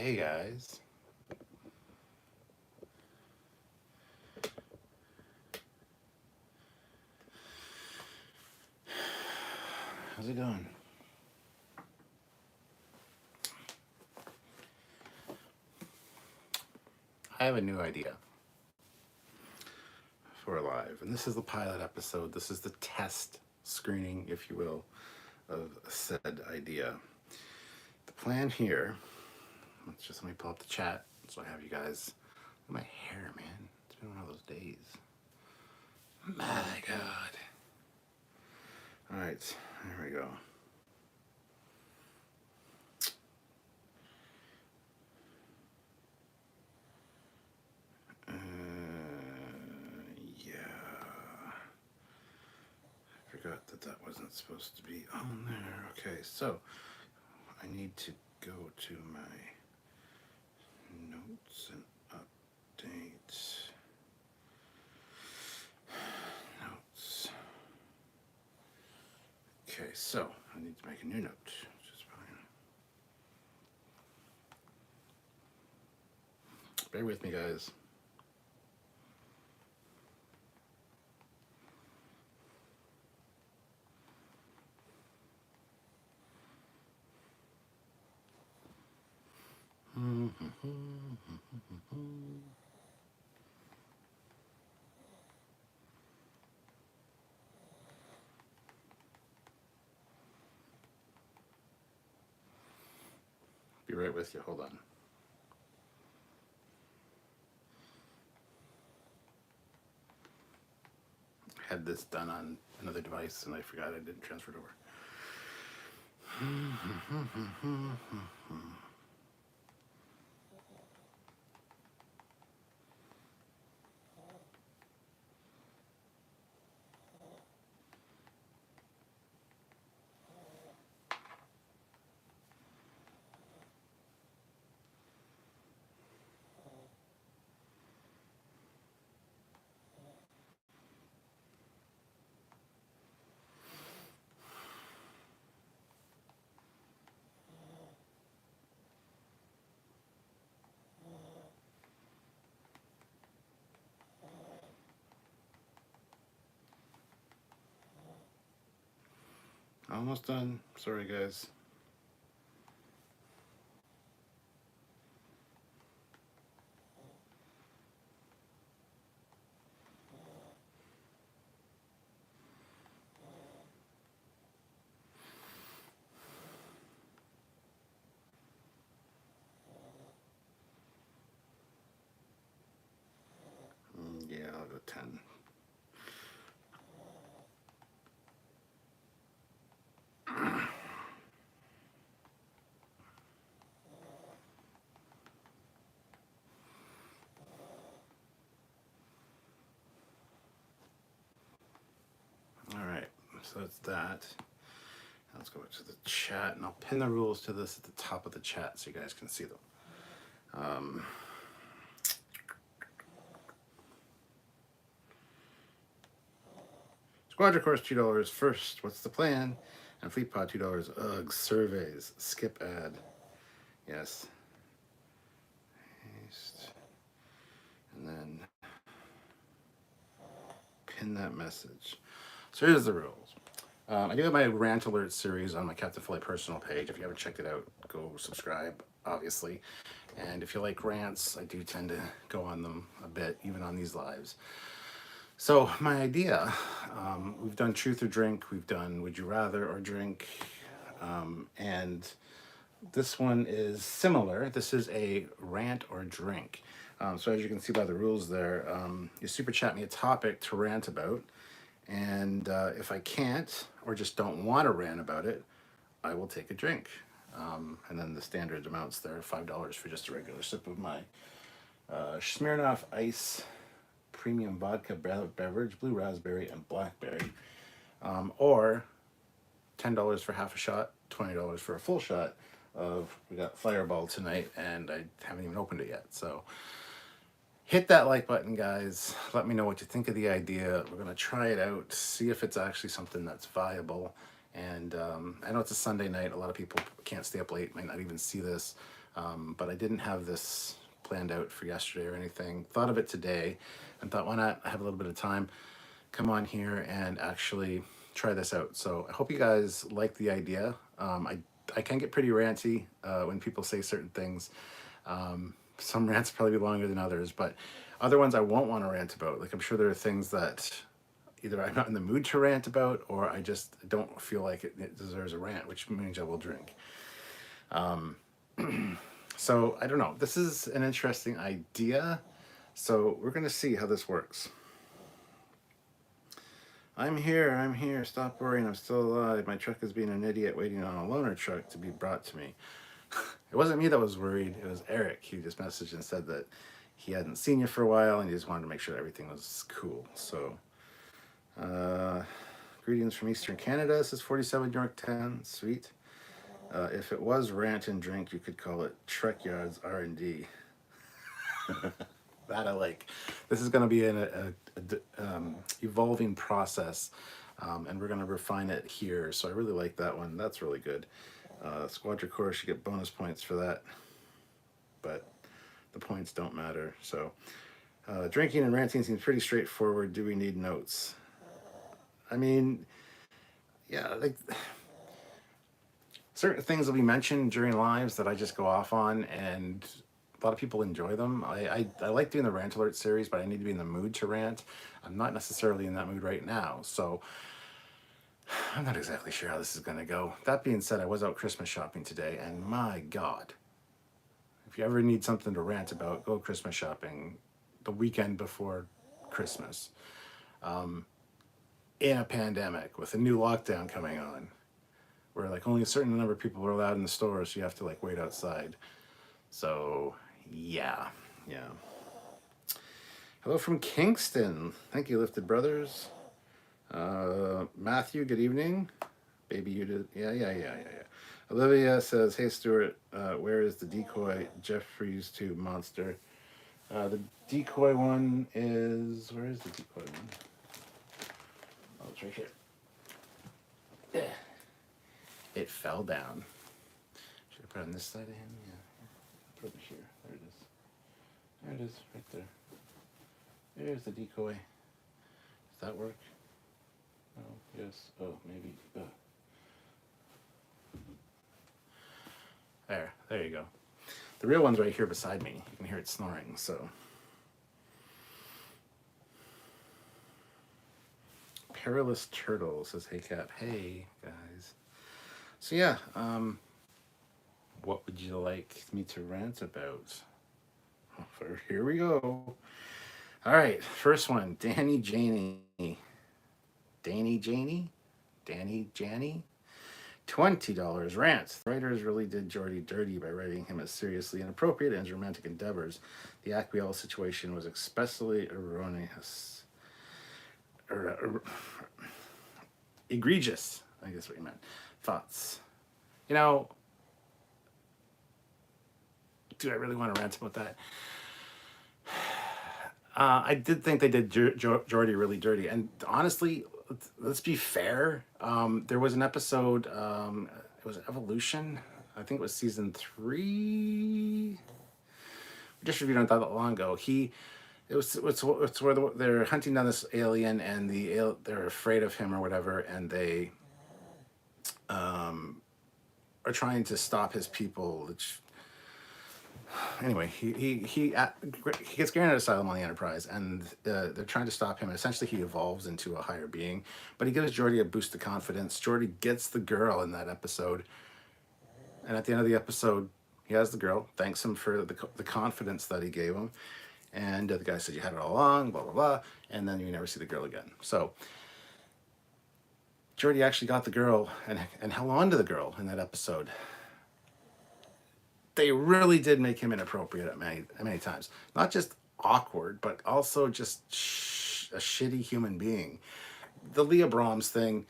Hey guys. How's it going? I have a new idea for a live, and this is the pilot episode. This is the test screening, if you will, of said idea. The plan here, let me pull up the chat so I have you guys. Look at my hair, man. It's been one of those days. My God. All right, there we go. Forgot that wasn't supposed to be on there. Okay, so I need to go to my notes and update notes. Okay, so I need to make a new note, which is fine. Bear with me, guys. Be right with you. Hold on. I had this done on another device and I forgot I didn't transfer it over. Almost done. Sorry, guys. Yeah, I'll go 10. All right, so that's that. Let's go to the chat, and I'll pin the rules to this at the top of the chat so you guys can see them. Squadron course $2 first. What's the plan? And Fleet Pod $2. Ugh, surveys. Skip ad. Yes. Paste. And then pin that message. So here's the rules. I do have my rant alert series on my Captain Foley personal page. If you haven't checked it out, go subscribe, obviously. And if you like rants, I do tend to go on them a bit, even on these lives. So my idea, we've done Truth or Drink, we've done Would You Rather or Drink, and this one is similar. This is a rant or drink. So as you can see by the rules there, you super chat me a topic to rant about, and if I can't or just don't want to rant about it, I will take a drink. And then the standard amounts there, $5 for just a regular sip of my Smirnoff Ice premium vodka beverage, blue raspberry and blackberry, or $10 for half a shot, $20 for a full shot of, we got Fireball tonight and I haven't even opened it yet. So hit that like button, guys. Let me know what you think of the idea. We're gonna try it out, see if it's actually something that's viable. And I know it's a Sunday night. A lot of people can't stay up late, might not even see this. But I didn't have this planned out for yesterday or anything. Thought of it today and thought, why not have a little bit of time, come on here and actually try this out. So I hope you guys like the idea. I can get pretty ranty when people say certain things. Some rants probably be longer than others, but other ones I won't want to rant about. Like I'm sure there are things that either I'm not in the mood to rant about, or I just don't feel like it deserves a rant, which means I will drink. So I don't know. This is an interesting idea. So we're going to see how this works. I'm here. Stop worrying. I'm still alive. My truck is being an idiot waiting on a loaner truck to be brought to me. It wasn't me that was worried. It was Eric. He just messaged and said that he hadn't seen you for a while and he just wanted to make sure everything was cool. So, greetings from Eastern Canada. This is 47 York 10. Sweet. If it was rant and drink, you could call it Trekyards R&D. That I like. This is going to be an evolving process, and we're going to refine it here. So I really like that one. That's really good. Squadra course, you get bonus points for that, but the points don't matter. So drinking and ranting seems pretty straightforward. Do we need notes? I mean, yeah, like certain things will be mentioned during lives that I just go off on, and a lot of people enjoy them. I like doing the rant alert series, but I need to be in the mood to rant. I'm not necessarily in that mood right now, so I'm not exactly sure how this is going to go. That being said, I was out Christmas shopping today, and my God, if you ever need something to rant about, go Christmas shopping the weekend before Christmas. In a pandemic with a new lockdown coming on, where like only a certain number of people are allowed in the store, so you have to like wait outside. So yeah. Hello from Kingston. Thank you, Lifted Brothers. Matthew, good evening. Baby, you did. Yeah. Olivia says, hey, Stuart, where is the decoy Jeffries 2 monster? The decoy one is... Where is the decoy one? Oh, it's right here. Yeah. It fell down. Should I put it on this side of him? Yeah. Put it here. There it is. There it is, right there. There's the decoy. Does that work? Oh, yes. Oh, maybe. There you go. The real one's right here beside me. You can hear it snoring, so. Perilous Turtle says, hey, Cap. Hey, guys. So, yeah, what would you like me to rant about? Here we go. All right, first one, Danny Janie. $20 rants. The writers really did Geordie dirty by writing him as seriously inappropriate as romantic endeavors. The Aquiel situation was especially erroneous. Egregious, I guess what you meant. Thoughts? You know, do I really want to rant about that? I did think they did Geordie really dirty. And honestly, let's be fair. There was an episode, it was Evolution. I think it was season 3. We just reviewed on that long ago. It's where they're hunting down this alien, and they're afraid of him or whatever, and they are trying to stop his people. Which, anyway, he gets granted asylum on the Enterprise, and they're trying to stop him. Essentially, he evolves into a higher being, but he gives Geordie a boost of confidence. Geordie gets the girl in that episode, and at the end of the episode, he has the girl, thanks him for the confidence that he gave him, and the guy said, you had it all along, blah, blah, blah, and then you never see the girl again. So Geordie actually got the girl and held on to the girl in that episode. They really did make him inappropriate at many times. Not just awkward, but also just a shitty human being. The Leah Brahms thing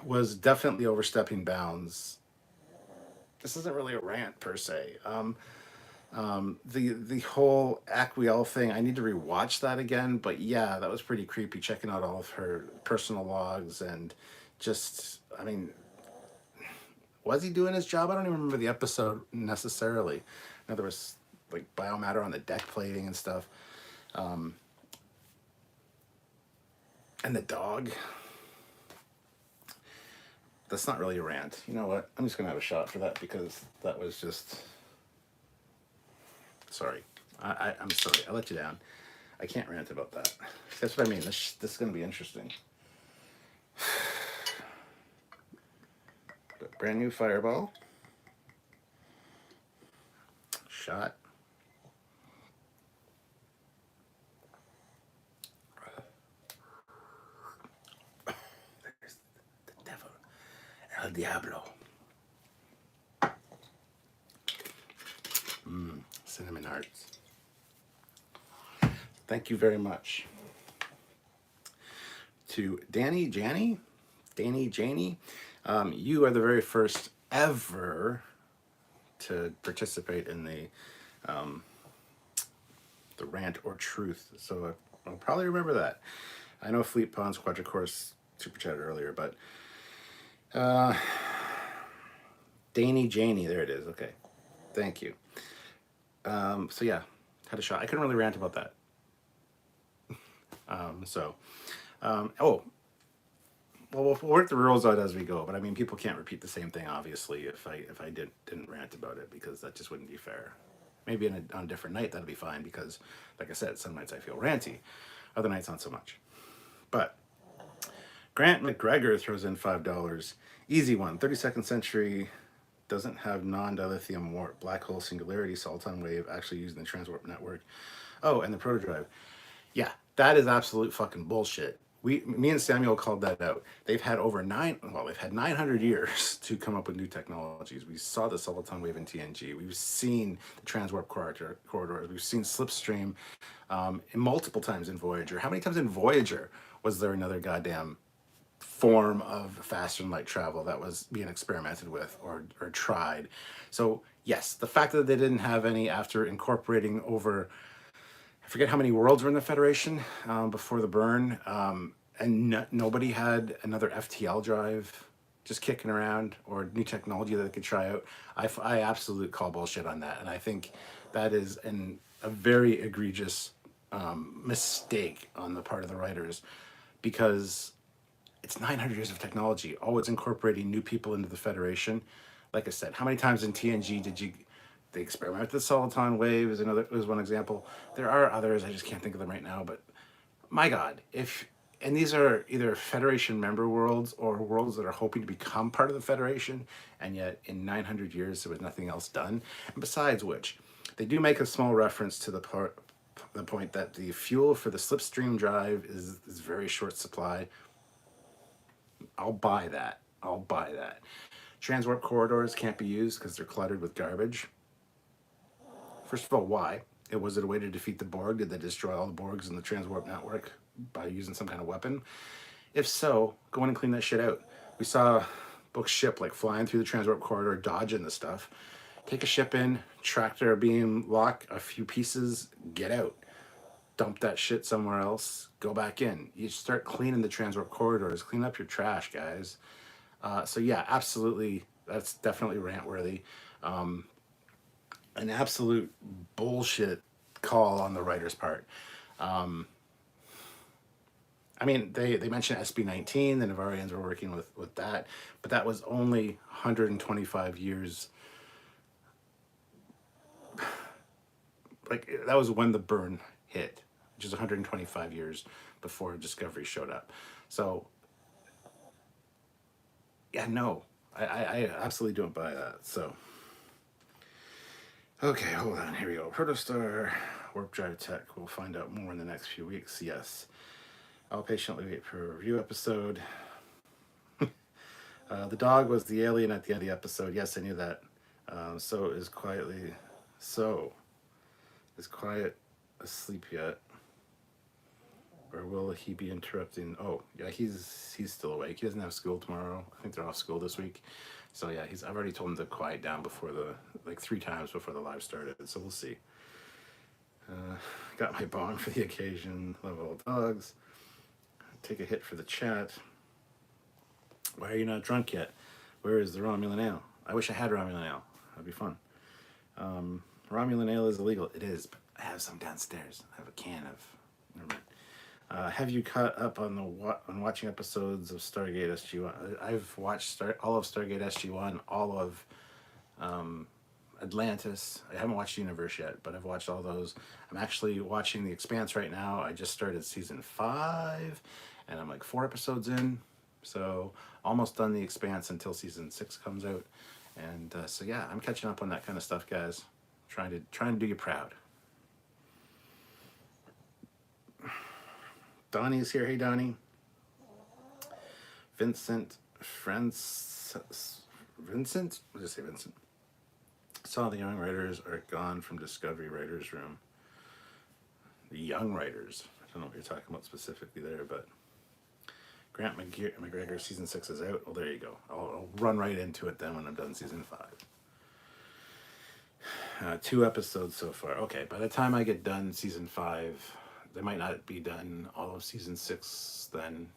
was definitely overstepping bounds. This isn't really a rant per se. The whole Aquiel thing, I need to rewatch that again, but yeah, that was pretty creepy, checking out all of her personal logs and just, I mean, Was he doing his job? I don't even remember the episode necessarily. Now there was like biomatter on the deck plating and stuff. And the dog. That's not really a rant. You know what? I'm just going to have a shot for that because that was just... Sorry. I'm sorry. I let you down. I can't rant about that. That's what I mean. This is going to be interesting. Brand new fireball. Shot. There's the devil. El Diablo. Cinnamon hearts. Thank you very much to Danny Janie. You are the very first ever to participate in the rant or truth. So I'll probably remember that. I know Fleet Pond's Quadricourse super chatted earlier, but Danny Janie, there it is. Okay, thank you. So yeah, had a shot. I couldn't really rant about that. Well, we'll work the rules out as we go. But I mean, people can't repeat the same thing. Obviously, if I didn't rant about it, because that just wouldn't be fair. Maybe on a different night that'd be fine, because, like I said, some nights I feel ranty, other nights not so much. But Grant McGregor throws in $5. Easy one. 32nd century doesn't have non-dilithium warp. Black hole singularity, Soliton wave actually used in the transwarp network. Oh, and the protodrive. Yeah, that is absolute fucking bullshit. Me and Samuel called that out. They've had they've had 900 years to come up with new technologies. We saw the Soliton wave in TNG. We've seen the transwarp corridors. We've seen slipstream multiple times in Voyager. How many times in Voyager was there another goddamn form of faster than light travel that was being experimented with or tried? So yes, the fact that they didn't have any after incorporating over, I forget how many worlds were in the Federation before the burn, and nobody had another FTL drive just kicking around or new technology that they could try out. I absolutely call bullshit on that, and I think that is a very egregious mistake on the part of the writers, because it's 900 years of technology. Oh, it's incorporating new people into the Federation. Like I said, how many times in TNG did they experiment with the Soliton wave is one example. There are others, I just can't think of them right now, but my God, and these are either Federation member worlds or worlds that are hoping to become part of the Federation, and yet in 900 years there was nothing else done. And besides which, they do make a small reference to the point that the fuel for the slipstream drive is very short supply. I'll buy that. Transwarp corridors can't be used because they're cluttered with garbage. First of all, why? Was it a way to defeat the Borg? Did they destroy all the Borgs in the transwarp network by using some kind of weapon? If so, go in and clean that shit out. We saw Book's ship like flying through the transwarp corridor, dodging the stuff. Take a ship in, tractor beam, lock a few pieces, get out. Dump that shit somewhere else, go back in. You start cleaning the transwarp corridors, clean up your trash, guys. So yeah, absolutely, that's definitely rant-worthy. An absolute bullshit call on the writer's part. I mean, they mentioned SB-19, the Navarians were working with that, but that was only 125 years. Like, that was when the burn hit, which is 125 years before Discovery showed up. So, yeah, no, I absolutely don't buy that, so... Okay, hold on, here we go. Protostar, warp drive tech. We'll find out more in the next few weeks, yes. I'll patiently wait for a review episode. The dog was the alien at the end of the episode. Yes, I knew that. Is Quiet asleep yet? Or will he be interrupting? Oh, yeah, he's still awake. He doesn't have school tomorrow. I think they're off school this week. So yeah, I've already told him to quiet down before 3 times before the live started. So we'll see. Got my bong for the occasion. Love all dogs. Take a hit for the chat. Why are you not drunk yet? Where is the Romulan ale? I wish I had Romulan ale. That'd be fun. Romulan ale is illegal. It is, but I have some downstairs. I have a can of. Never mind. Have you caught up on on watching episodes of Stargate SG-1? I've watched all of Stargate SG-1, all of Atlantis. I haven't watched Universe yet, but I've watched all those. I'm actually watching The Expanse right now. I just started season 5, and I'm like 4 episodes in, so almost done The Expanse until season 6 comes out. And so yeah, I'm catching up on that kind of stuff, guys. Trying to do you proud. Donnie's here. Hey, Donnie. Vincent. Vincent? What did I say, Vincent? Saw the young writers are gone from Discovery Writers Room. The young writers. I don't know what you're talking about specifically there, but Grant McGregor season 6 is out. Well, there you go. I'll run right into it then when I'm done season 5. 2 episodes so far. Okay, by the time I get done season 5, they might not be done all of season 6 then,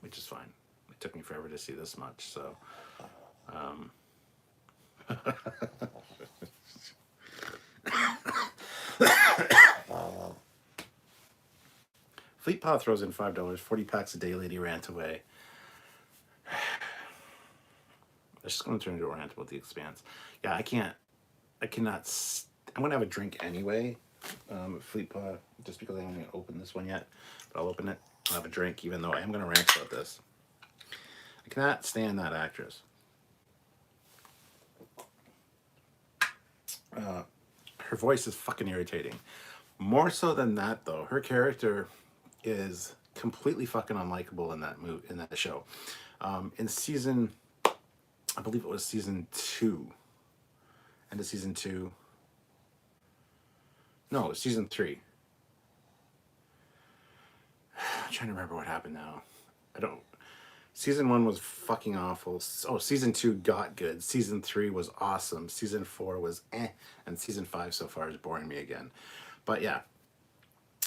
which is fine. It took me forever to see this much, so. Fleet Paw throws in $5, 40 packs a day, lady rant away. It's just going to turn into a rant about The Expanse. Yeah, I'm going to have a drink anyway. Fleet Paw, just because I haven't opened this one yet, but I'll open it. I'll have a drink, even though I am going to rant about this. I cannot stand that actress. Her voice is fucking irritating. More so than that, though, her character is completely fucking unlikable in that show. In season, I believe it was season 2. End of season 2. No, it was season 3. I'm trying to remember what happened now. Season 1 was fucking awful. Oh, season 2 got good. Season 3 was awesome. Season 4 was eh. And season 5 so far is boring me again. But yeah,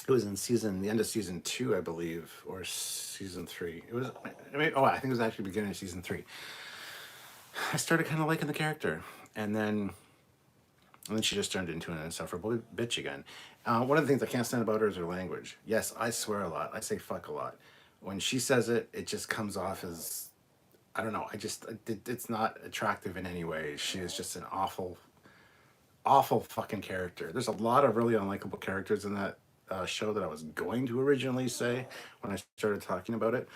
it was in the end of season 2, I believe, or season 3. I think it was actually beginning of season 3. I started kind of liking the character. And then she just turned into an insufferable bitch again. One of the things I can't stand about her is her language. Yes, I swear a lot. I say fuck a lot. When she says it, it just comes off as, I don't know, it's not attractive in any way. She is just an awful, awful fucking character. There's a lot of really unlikable characters in that show that I was going to originally say when I started talking about it.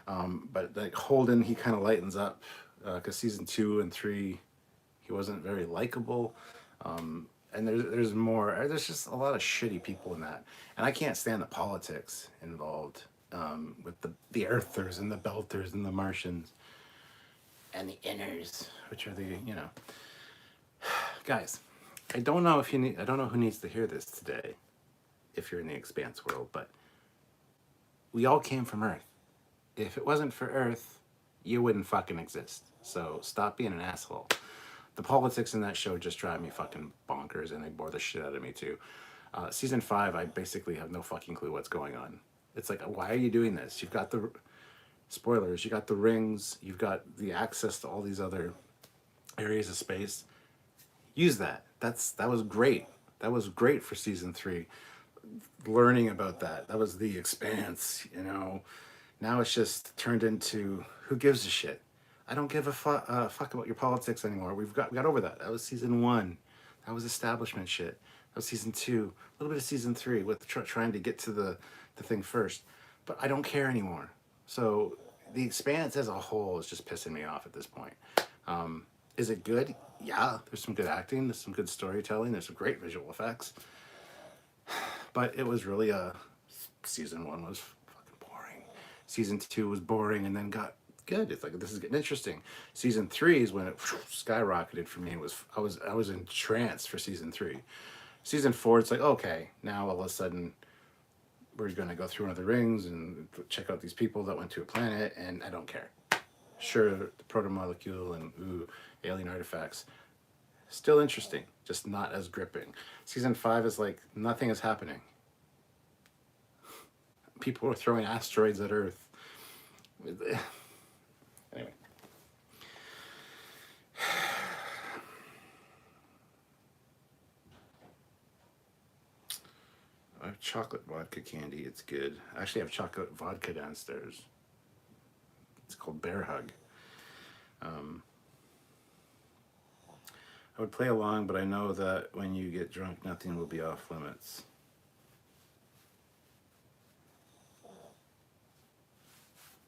But like Holden, he kind of lightens up because season 2 and 3, he wasn't very likable. And there's more. There's just a lot of shitty people in that, and I can't stand the politics involved with the Earthers and the Belters and the Martians and the Inners, which are guys. I don't know who needs to hear this today, if you're in the Expanse world, but we all came from Earth. If it wasn't for Earth, you wouldn't fucking exist. So stop being an asshole. The politics in that show just drive me fucking bonkers, and they bore the shit out of me too. Season 5, I basically have no fucking clue what's going on. It's like, why are you doing this? You've got the spoilers, you got the rings, you've got the access to all these other areas of space. Use that. That was great. That was great for season 3. Learning about that. That was The Expanse, Now it's just turned into, who gives a shit? I don't give a fuck about your politics anymore. We got over that. That was season 1. That was establishment shit. That was season 2. A little bit of season 3 with trying to get to the thing first. But I don't care anymore. So The Expanse as a whole is just pissing me off at this point. Is it good? Yeah. There's some good acting. There's some good storytelling. There's some great visual effects. But it was really season 1 was fucking boring. Season 2 was boring and then got good. It's like, this is getting interesting. Season 3 is when it skyrocketed for me. I was entranced for season 3. Season 4, it's like, okay, now all of a sudden we're gonna go through one of the rings and check out these people that went to a planet, and I don't care. Sure, the proto-molecule and alien artifacts, still interesting, just not as gripping. Season 5 is like, nothing is happening. People are throwing asteroids at Earth. Anyway. chocolate vodka candy. It's good. I actually have chocolate vodka downstairs. It's called Bear Hug. I would play along, but I know that when you get drunk, nothing will be off limits.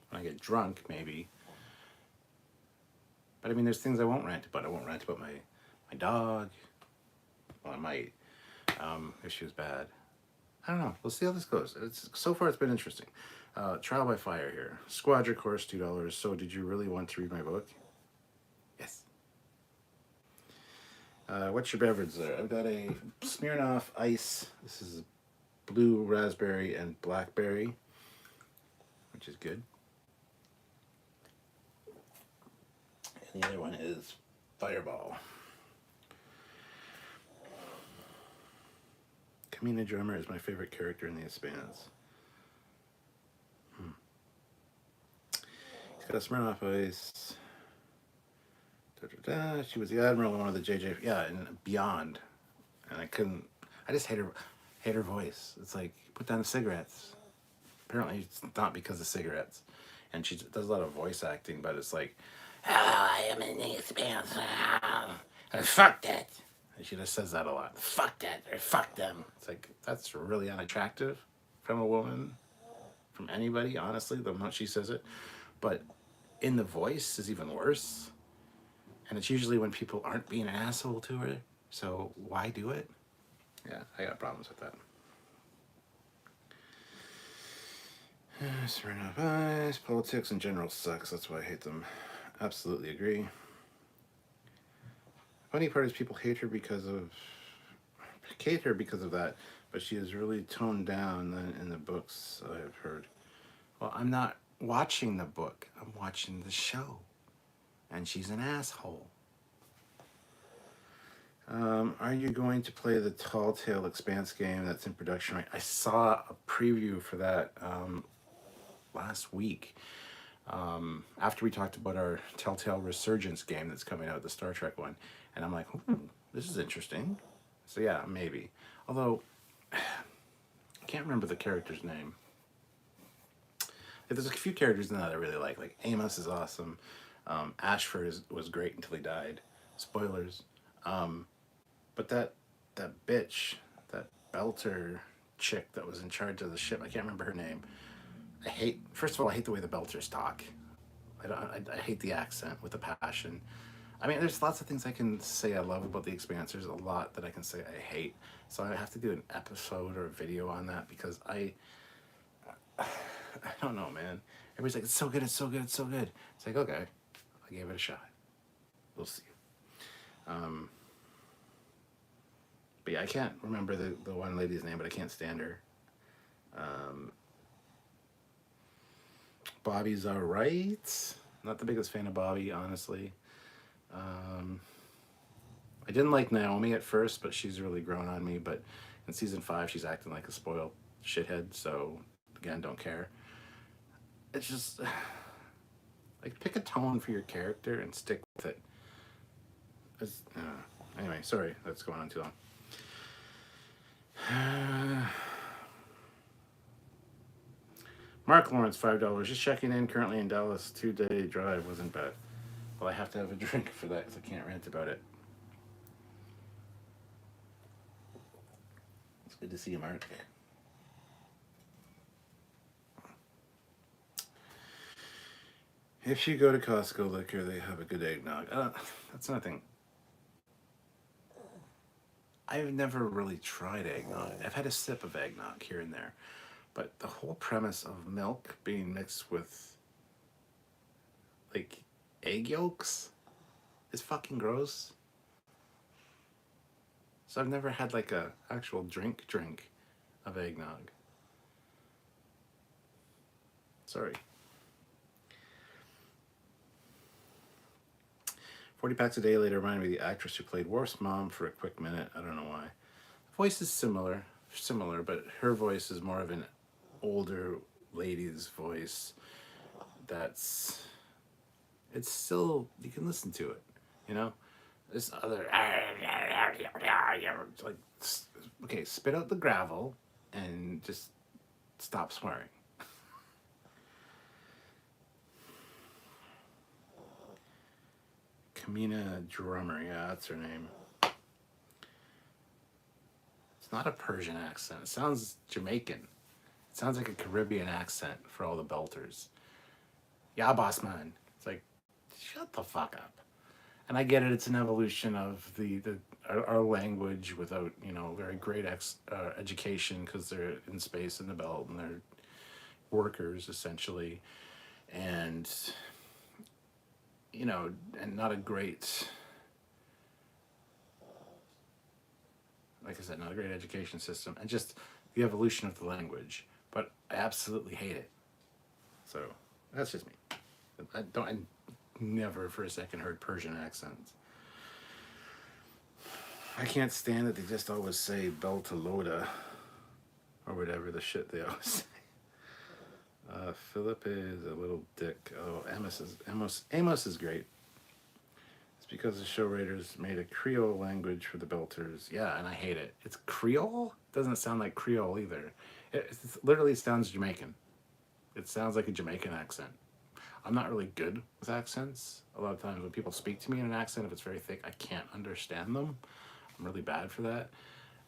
When I get drunk, maybe. But I mean, there's things I won't rant about. I won't rant about my dog. Well, I might, if she was bad. I don't know. We'll see how this goes. So far, it's been interesting. Trial by fire here. Squadra course, $2. So did you really want to read my book? Yes. What's your beverage there? I've got a Smirnoff Ice. This is blue raspberry and blackberry, which is good. And the other one is Fireball. Kamina Drummer is my favorite character in the Expanse. He's got a Smirnoff Ice. She was the admiral in one of the JJ, yeah, and Beyond, and I just hate her voice. It's like, put down the cigarettes. Apparently it's not because of cigarettes, and she does a lot of voice acting, but it's like, oh, I am in the Expanse, and fuck that. And she just says that a lot. Fuck that, or fuck them. It's like, that's really unattractive from a woman, from anybody, honestly, the moment she says it. But in the voice is even worse. And it's usually when people aren't being an asshole to her. So why do it? Yeah, I got problems with that. Smirnoff Ice, politics in general sucks. That's why I hate them. Absolutely agree. Funny part is people hate her because of that, but she is really toned down in the books I've heard. Well, I'm not watching the book. I'm watching the show. And she's an asshole. Are you going to play the Tall Tale Expanse game that's in production right? I saw a preview for that last week. After we talked about our Telltale Resurgence game that's coming out, the Star Trek one. And I'm like, this is interesting. So yeah, maybe. Although, I can't remember the character's name. There's a few characters in that I really like. Like, Amos is awesome. Ashford was great until he died. Spoilers. But that bitch, that Belter chick that was in charge of the ship, I can't remember her name. First of all, I hate the way the Belters talk. I hate the accent with a passion. I mean, there's lots of things I can say I love about the Expanse. There's a lot that I can say I hate. So I have to do an episode or a video on that because I don't know, man. Everybody's like, it's so good, it's so good, it's so good. It's like, okay, I gave it a shot. We'll see. But yeah, I can't remember the one lady's name, but I can't stand her. Bobby's alright. Not the biggest fan of Bobby, honestly. I didn't like Naomi at first, but she's really grown on me. But in season 5, she's acting like a spoiled shithead. So again, don't care. It's just like, pick a tone for your character and stick with it. Anyway, sorry, that's going on too long. Mark Lawrence, $5. Just checking in. Currently in Dallas. 2-day drive wasn't bad. Well, I have to have a drink for that because I can't rant about it. It's good to see you, Mark. If you go to Costco Liquor, they have a good eggnog. That's nothing. I've never really tried eggnog. I've had a sip of eggnog here and there. But the whole premise of milk being mixed with, like, egg yolks is fucking gross. So I've never had, like, a actual drink of eggnog. Sorry. 40 packs a day later reminded me of the actress who played Worf's mom for a quick minute. I don't know why. The voice is similar, but her voice is more of an older lady's voice. It's still, you can listen to it, you know? This other, like, okay, spit out the gravel and just stop swearing. Kamina Drummer, yeah, that's her name. It's not a Persian accent. It sounds Jamaican. It sounds like a Caribbean accent for all the belters. Yeah, boss man. It's like, shut the fuck up. And I get it. It's an evolution of our language without very great education because they're in space in the belt and they're workers essentially, and and not a great, like I said, not a great education system, and just the evolution of the language. But I absolutely hate it. So that's just me. I never for a second heard Persian accents. I can't stand that they just always say Beltalowda or whatever the shit they always say. Philip is a little dick. Oh, Amos is great. It's because the show writers made a Creole language for the Belters. Yeah, and I hate it. It's Creole? Doesn't sound like Creole either. It literally sounds Jamaican. It sounds like a Jamaican accent. I'm not really good with accents. A lot of times when people speak to me in an accent, if it's very thick, I can't understand them. I'm really bad for that.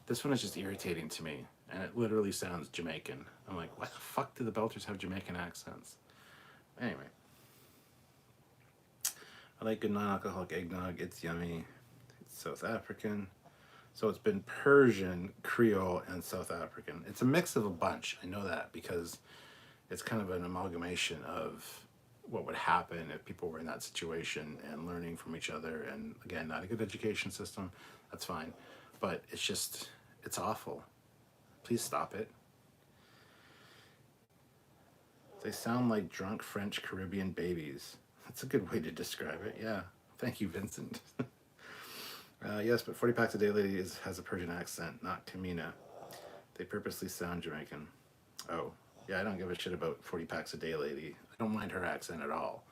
This one is just irritating to me, and it literally sounds Jamaican. I'm like, why the fuck do the Belters have Jamaican accents? Anyway. I like good non-alcoholic eggnog. It's yummy. It's South African. So it's been Persian, Creole, and South African. It's a mix of a bunch. I know that because it's kind of an amalgamation of what would happen if people were in that situation and learning from each other. And again, not a good education system. That's fine. But it's awful. Please stop it. They sound like drunk French Caribbean babies. That's a good way to describe it. Yeah. Thank you, Vincent. Yes, but 40 Packs a Day Lady has a Persian accent, not Kamina. They purposely sound Jamaican. Oh, yeah, I don't give a shit about 40 Packs a Day Lady. I don't mind her accent at all.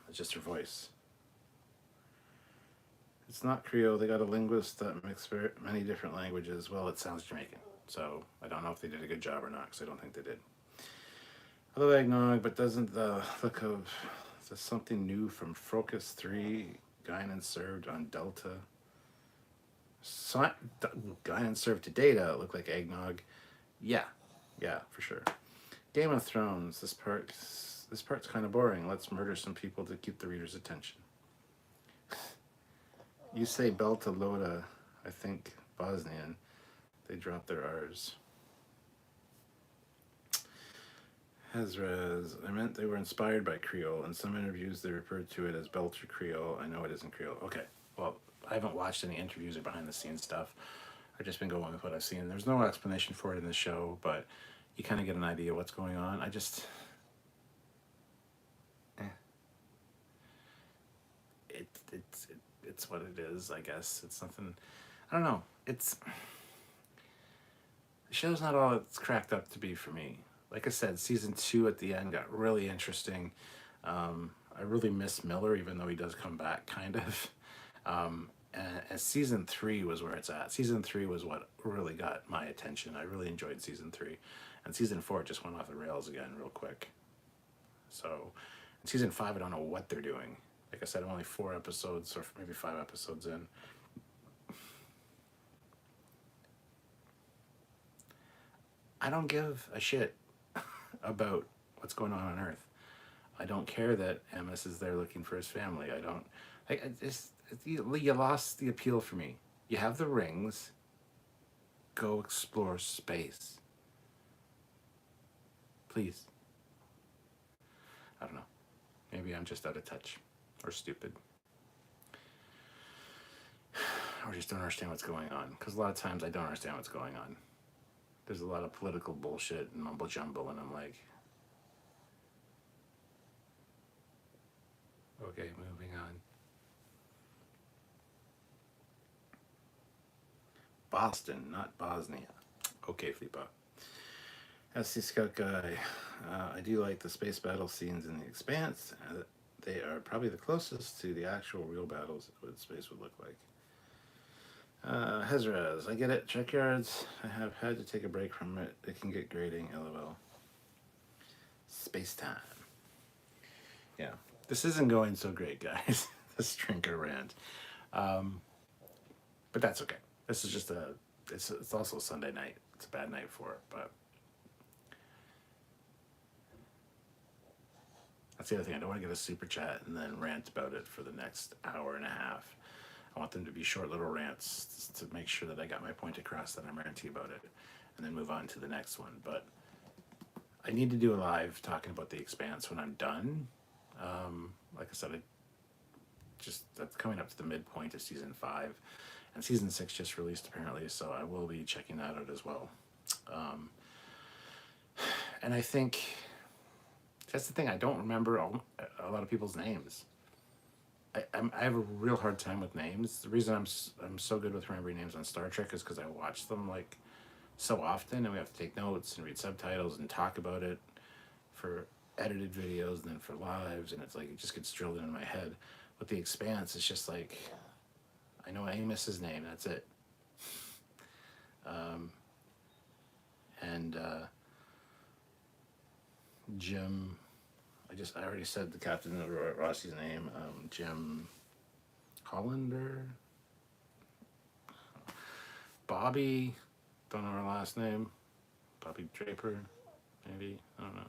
It's just her voice. It's not Creole. They got a linguist that mixed many different languages. Well, it sounds Jamaican. So I don't know if they did a good job or not, because I don't think they did. I love eggnog, but doesn't the look of there's something new from Focus 3, Guinan served on Delta? Guinan served to Data look like eggnog. Yeah, for sure. Game of Thrones, this part's kind of boring. Let's murder some people to keep the reader's attention. You say Belta Loda, I think Bosnian. They dropped their R's. Hazraz, I meant they were inspired by Creole. In some interviews, they referred to it as Belter Creole. I know it isn't Creole. Okay, well, I haven't watched any interviews or behind-the-scenes stuff. I've just been going with what I've seen. There's no explanation for it in the show, but you kind of get an idea what's going on. It's what it is, I guess. It's something, I don't know. The show's not all it's cracked up to be for me. Like I said, season 2 at the end got really interesting. I really miss Miller, even though he does come back, kind of. And season 3 was where it's at. Season 3 was what really got my attention. I really enjoyed season 3. And season 4 just went off the rails again real quick. So, in season 5, I don't know what they're doing. Like I said, I'm only 4 episodes or maybe 5 episodes in. I don't give a shit about what's going on Earth. I don't care that Amos is there looking for his family. You lost the appeal for me. You have the rings. Go explore space. Please. I don't know. Maybe I'm just out of touch. Or stupid. Or just don't understand what's going on. Because a lot of times I don't understand what's going on. There's a lot of political bullshit and mumble jumble, and I'm like, okay, moving on. Boston, not Bosnia. Okay, Flipa. SC Scout Guy. I do like the space battle scenes in the Expanse. They are probably the closest to the actual real battles what space would look like. Hezraz, I get it. Trekyards, I have had to take a break from it. It can get grating, lol. Space time. Yeah, this isn't going so great, guys. This drinker rant. Um, but that's okay. This is just it's also Sunday night. It's a bad night for it, but that's the other thing. I don't want to get a super chat and then rant about it for the next hour and a half. I want them to be short little rants to make sure that I got my point across, that I'm ranty about it, and then move on to the next one. But I need to do a live talking about the Expanse when I'm done. Like I said, that's coming up to the midpoint of season 5, and season 6 just released apparently, so I will be checking that out as well. And I think that's the thing. I don't remember a lot of people's names. I have a real hard time with names. The reason I'm so good with remembering names on Star Trek is because I watch them like so often, and we have to take notes and read subtitles and talk about it for edited videos and then for lives, and it's like it just gets drilled into my head. With the Expanse, it's just like I know Amos's name. That's it. And Jim. I already said the captain of Rossi's name. Jim Hollander. Bobby. Don't know her last name. Bobby Draper, maybe. I don't know.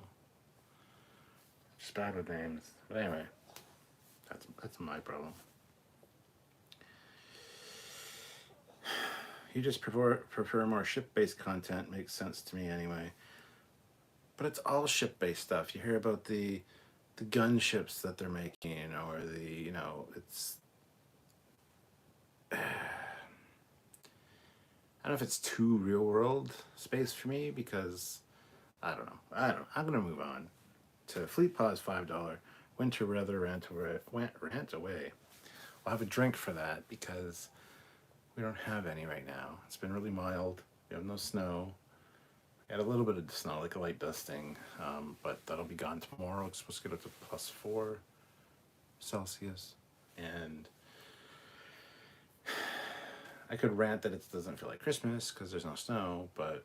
Just bad with names. But anyway, that's my problem. You just prefer more ship-based content. Makes sense to me anyway. But it's all ship-based stuff. You hear about the gunships that they're making, or it's I don't know if it's too real world space for me, because I don't know. I'm gonna move on to Fleet Pause $5 winter weather rant away. We'll have a drink for that because we don't have any right now. It's been really mild. We have no snow. We had a little bit of snow, like a light dusting, but that'll be gone tomorrow. It's supposed to get up to +4 Celsius, and I could rant that it doesn't feel like Christmas because there's no snow, but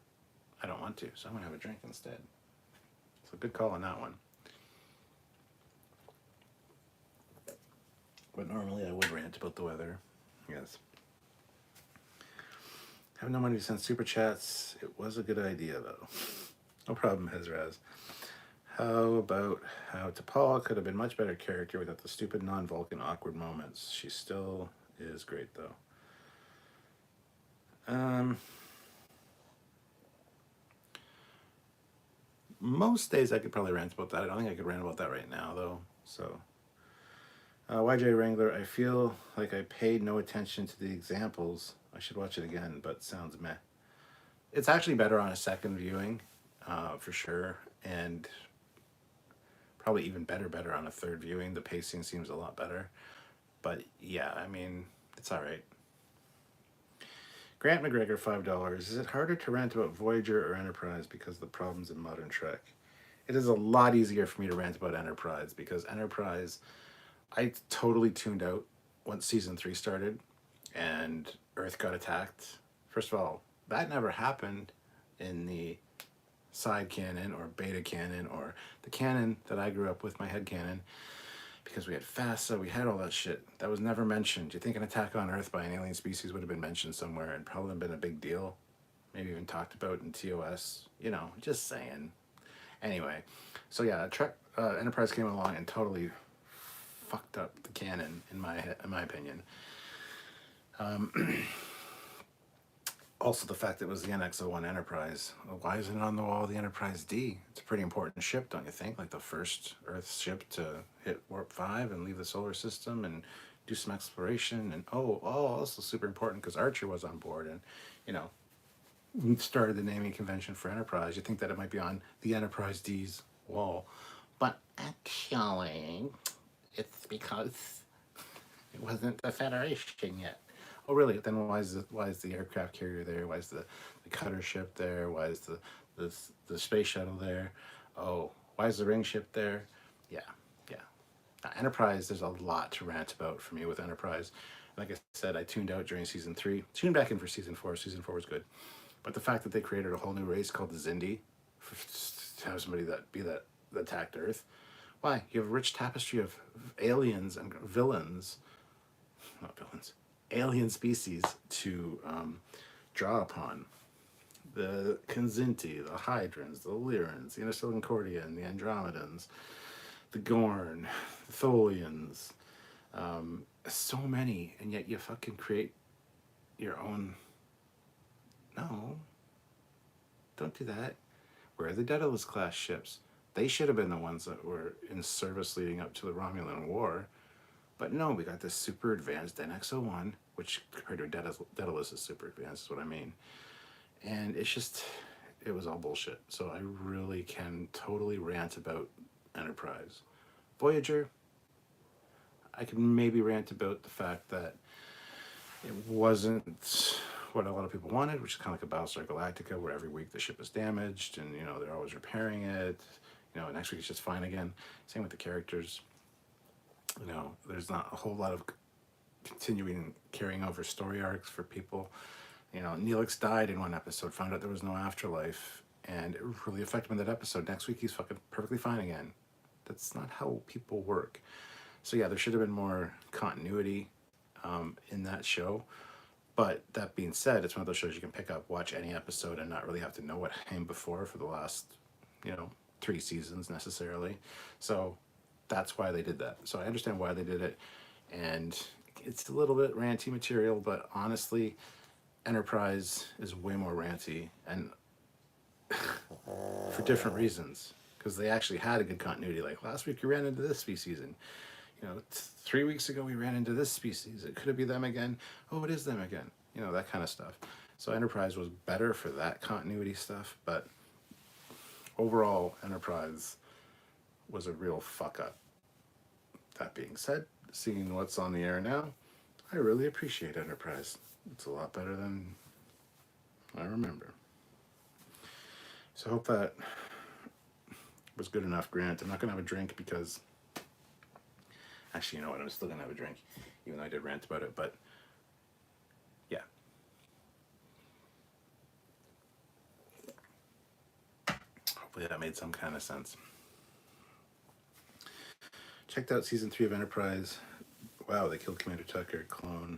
I don't want to, so I'm gonna have a drink instead. So good call on that one. But normally I would rant about the weather. Yes. Have no money to send super chats. It was a good idea though. No problem, Hezraz. How about how T'Pol could have been much better character without the stupid non-Vulcan awkward moments. She still is great though. Most days I could probably rant about that. I don't think I could rant about that right now though. So YJ Wrangler, I feel like I paid no attention to the examples. I should watch it again, but sounds meh. It's actually better on a second viewing, for sure, and probably even better on a third viewing. The pacing seems a lot better, but yeah, I mean, it's all right. Grant McGregor, $5. Is it harder to rant about Voyager or Enterprise because of the problems in modern Trek? It is a lot easier for me to rant about Enterprise because Enterprise, I totally tuned out once season 3 started and Earth got attacked. First of all, that never happened in the side canon or beta canon or the canon that I grew up with, my head canon, because we had FASA, we had all that shit. That was never mentioned. Do you think an attack on Earth by an alien species would have been mentioned somewhere and probably been a big deal? Maybe even talked about in TOS. Just saying. Anyway, so yeah, Enterprise came along and totally fucked up the canon in my opinion. Also, the fact that it was the NX-01 Enterprise. Why isn't it on the wall of the Enterprise D? It's a pretty important ship, don't you think? Like the first Earth ship to hit Warp 5 and leave the solar system and do some exploration. And also super important because Archer was on board and, started the naming convention for Enterprise. You think that it might be on the Enterprise D's wall. But actually, it's because it wasn't the Federation yet. Oh, really? Then why is the aircraft carrier there? Why is the cutter ship there? Why is the space shuttle there? Oh, why is the ring ship there? Yeah. Enterprise, there's a lot to rant about for me with Enterprise. Like I said, I tuned out during season 3. Tuned back in for season 4. Season 4 was good. But the fact that they created a whole new race called the Zindi, to have somebody that attacked Earth. Why? You have a rich tapestry of aliens and villains, not villains, alien species to draw upon. The Kanzinti, the Hydrans, the Lyrans, the Interstellar Concordia, and the Andromedans, the Gorn, the Tholians. So many, and yet you fucking create your own. No. Don't do that. Where are the Daedalus class ships? They should have been the ones that were in service leading up to the Romulan War. But no, we got this super advanced NX-01, which compared to Daedalus is super advanced, is what I mean. And it's just, it was all bullshit. So I really can totally rant about Enterprise. Voyager, I can maybe rant about the fact that it wasn't what a lot of people wanted, which is kind of like a Battlestar Galactica, where every week the ship is damaged and, you know, they're always repairing it. You know, next week it's just fine again. Same with the characters. You know, there's not a whole lot of continuing carrying over story arcs for people. You know, Neelix died in one episode, found out there was no afterlife, and it really affected him in that episode. Next week he's fucking perfectly fine again. That's not how people work. So yeah, there should have been more continuity in that show. But that being said, it's one of those shows you can pick up, watch any episode, and not really have to know what came before for the last, you know, 3 seasons necessarily. So that's why they did that. So I understand why they did it. And it's a little bit ranty material, but honestly, Enterprise is way more ranty, and for different reasons. Because they actually had a good continuity. Like last week, you ran into this species, and you know, 3 weeks ago we ran into this species. It could it be them again? Oh, it is them again. You know, that kind of stuff. So Enterprise was better for that continuity stuff, but overall, Enterprise was a real fuck up. That being said, seeing what's on the air now, I really appreciate Enterprise. It's a lot better than I remember. So I hope that was good enough, Grant. I'm not going to have a drink because... Actually, you know what? I'm still going to have a drink, even though I did rant about it, but yeah. Hopefully that made some kind of sense. Checked out season 3 of Enterprise. Wow, they killed Commander Tucker, clone.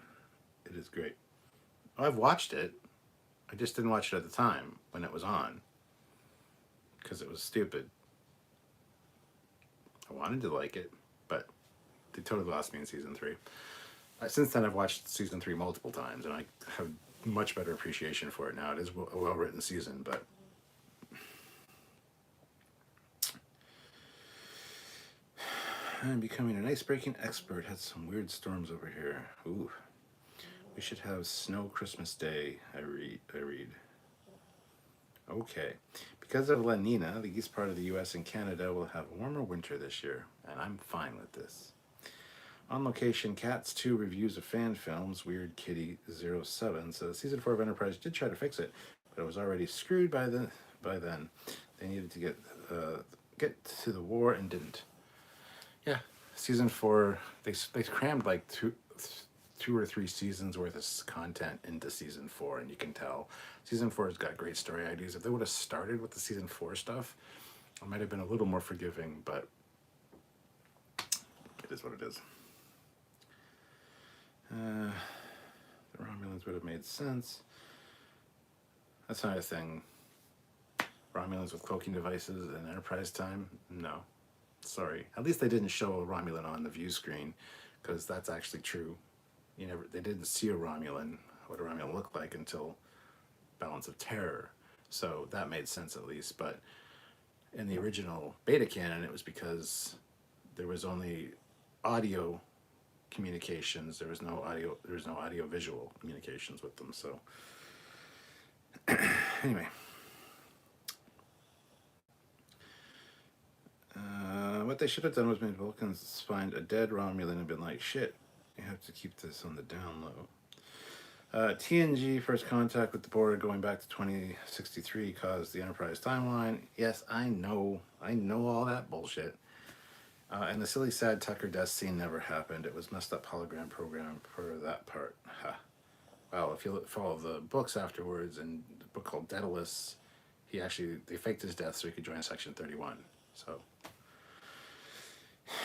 It is great. Oh, I've watched it. I just didn't watch it at the time when it was on because it was stupid. I wanted to like it, but they totally lost me in season 3. Since then, I've watched season 3 multiple times, and I have much better appreciation for it now. It is a well-written season, but I'm becoming an ice-breaking expert. Had some weird storms over here. Ooh. We should have snow Christmas Day, I read. Okay. Because of La Nina, the east part of the US and Canada will have a warmer winter this year, and I'm fine with this. On Location, Cats 2 reviews of fan films, Weird Kitty 07 says season 4 of Enterprise did try to fix it, but it was already screwed by then. They needed to get to the war and didn't. Yeah, season 4, they crammed like two or three seasons worth of content into season 4, and you can tell season 4 has got great story ideas. If they would have started with the season 4 stuff, I might have been a little more forgiving, but it is what it is. The Romulans would have made sense. That's not a thing. Romulans with cloaking devices in Enterprise time? No. Sorry. At least they didn't show a Romulan on the view screen, because that's actually true. They didn't see a Romulan, what a Romulan looked like, until Balance of Terror. So that made sense at least. But in the original beta canon, it was because there was only audio communications. There was no audio visual communications with them. So anyway. What they should have done was made Vulcans find a dead Romulan and been like, shit, you have to keep this on the down low. TNG first contact with the Borg going back to 2063 caused the Enterprise timeline. Yes, I know all that bullshit. And the silly, sad Tucker death scene never happened. It was messed up hologram program for that part. Ha. Well, if you follow the books afterwards, and the book called Daedalus, they faked his death so he could join Section 31. So,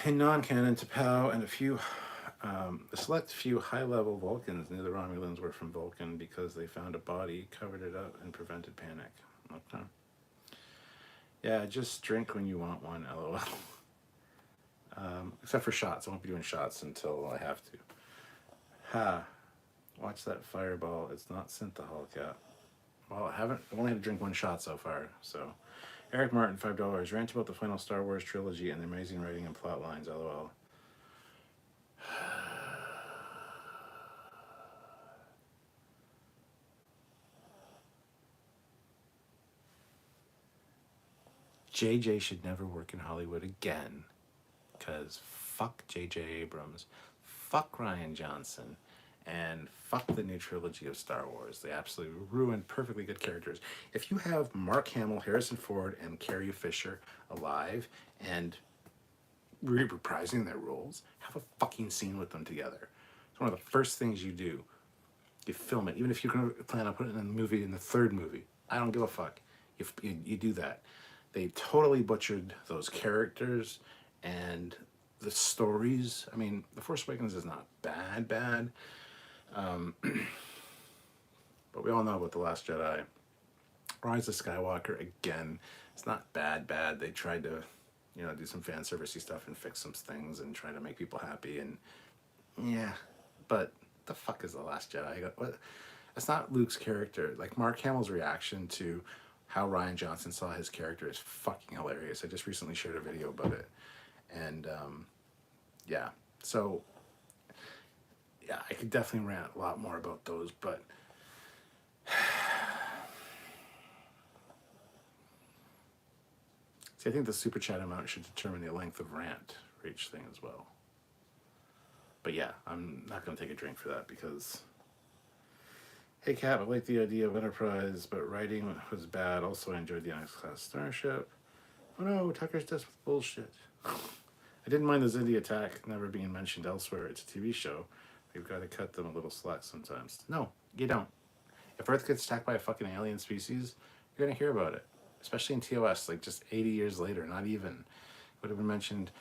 in non-canon, T'Pau and a select few high-level Vulcans knew the Romulans were from Vulcan because they found a body, covered it up, and prevented panic. Okay. Yeah, just drink when you want one, lol. Except for shots. I won't be doing shots until I have to. Ha. Watch that fireball. It's not synthahol cap. Well, I've only had to drink one shot so far, so. Eric Martin, $5. Rant about the final Star Wars trilogy and the amazing writing and plot lines, lol. JJ should never work in Hollywood again, because fuck JJ Abrams, fuck Rian Johnson, and fuck the new trilogy of Star Wars. They absolutely ruined perfectly good characters. If you have Mark Hamill, Harrison Ford, and Carrie Fisher alive and reprising their roles, have a fucking scene with them together. It's one of the first things you do. You film it, even if you're going to plan on putting it in the movie, in the third movie. I don't give a fuck. You do that. They totally butchered those characters and the stories. I mean, The Force Awakens is not bad. But we all know about The Last Jedi. Rise of Skywalker, again, it's not bad. They tried to, do some fan servicey stuff and fix some things and try to make people happy. And yeah, but the fuck is The Last Jedi? What? That's not Luke's character. Like, Mark Hamill's reaction to how Rian Johnson saw his character is fucking hilarious. I just recently shared a video about it. And, yeah. So, yeah, I could definitely rant a lot more about those, but... See, I think the super chat amount should determine the length of rant for each thing as well. But yeah, I'm not going to take a drink for that because... Hey Cap, I like the idea of Enterprise, but writing was bad. Also, I enjoyed the Onyx-class starship. Oh no, Tucker's just with bullshit. I didn't mind the Zindi attack never being mentioned elsewhere. It's a TV show. We've got to cut them a little slack sometimes. No, you don't. If Earth gets attacked by a fucking alien species, you're going to hear about it. Especially in TOS, like just 80 years later, not even. It would have been mentioned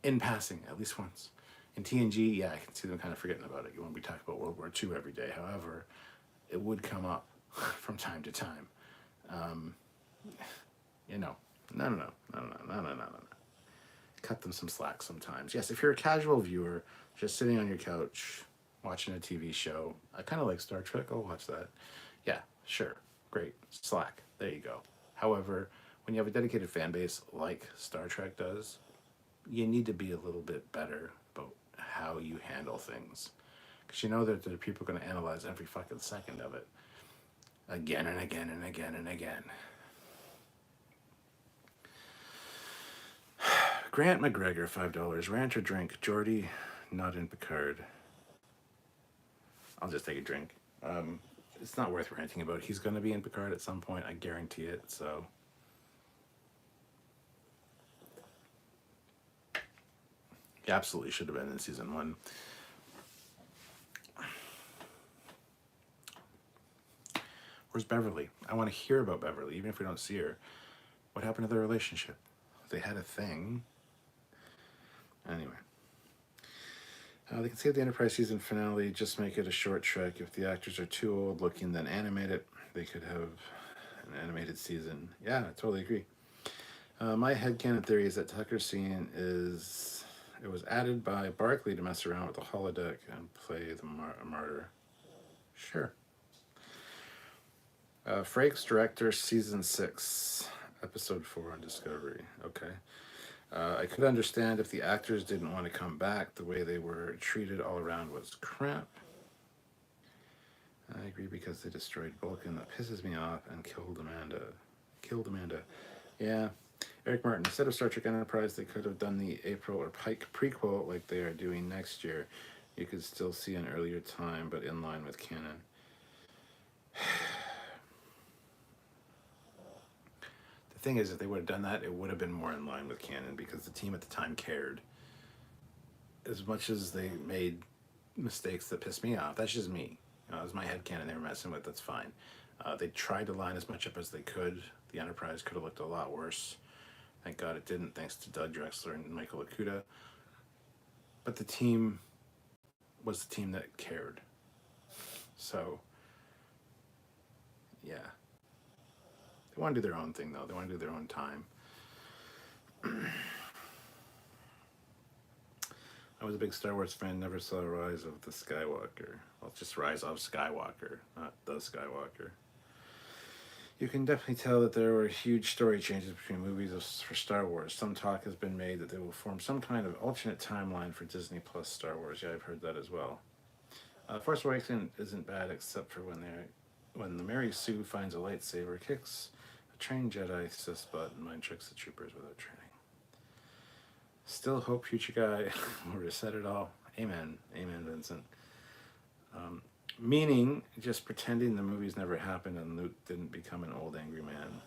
in passing at least once. In TNG, yeah, I can see them kind of forgetting about it. You won't be talking about World War II every day. However, it would come up from time to time. No. Cut them some slack sometimes. Yes, if you're a casual viewer, just sitting on your couch, watching a TV show, I kind of like Star Trek, I'll watch that. Yeah, sure, great, slack, there you go. However, when you have a dedicated fan base like Star Trek does, you need to be a little bit better about how you handle things. Because you know that there are people going to analyze every fucking second of it. Again and again and again and again. Grant McGregor, $5. Rant or drink. Geordie, not in Picard. I'll just take a drink. It's not worth ranting about. He's going to be in Picard at some point. I guarantee it, so... He absolutely should have been in season 1. Where's Beverly? I want to hear about Beverly, even if we don't see her. What happened to their relationship? They had a thing. Anyway. They can save the Enterprise season finale, just make it a short trek. If the actors are too old looking, then animate it. They could have an animated season. Yeah, I totally agree. My headcanon theory is that Tucker's scene it was added by Barclay to mess around with the holodeck and play the martyr. Sure. Frakes director, season 6, episode 4 on Discovery. Okay. I could understand if the actors didn't want to come back. The way they were treated all around was crap. I agree because they destroyed Vulcan. That pisses me off and killed Amanda. Yeah. Eric Martin, instead of Star Trek Enterprise, they could have done the April or Pike prequel like they are doing next year. You could still see an earlier time, but in line with canon. The thing is, if they would have done that, it would have been more in line with canon because the team at the time cared. As much as they made mistakes that pissed me off, that's just me. You know, it was my headcanon they were messing with, that's fine. They tried to line as much up as they could. The Enterprise could have looked a lot worse. Thank God it didn't, thanks to Doug Drexler and Michael Okuda. But the team was the team that cared. So, yeah. They want to do their own thing, though. They want to do their own time. I was a big Star Wars fan, never saw Rise of the Skywalker. Well, it's just Rise of Skywalker, not the Skywalker. You can definitely tell that there were huge story changes between movies for Star Wars. Some talk has been made that they will form some kind of alternate timeline for Disney Plus Star Wars. Yeah, I've heard that as well. Force Awakens isn't bad except for when the Mary Sue finds a lightsaber, kicks a trained Jedi Sith butt, and mind tricks the troopers without training. Still hope future guy will reset it all. Amen. Amen, Vincent. Meaning, just pretending the movies never happened and Luke didn't become an old angry man.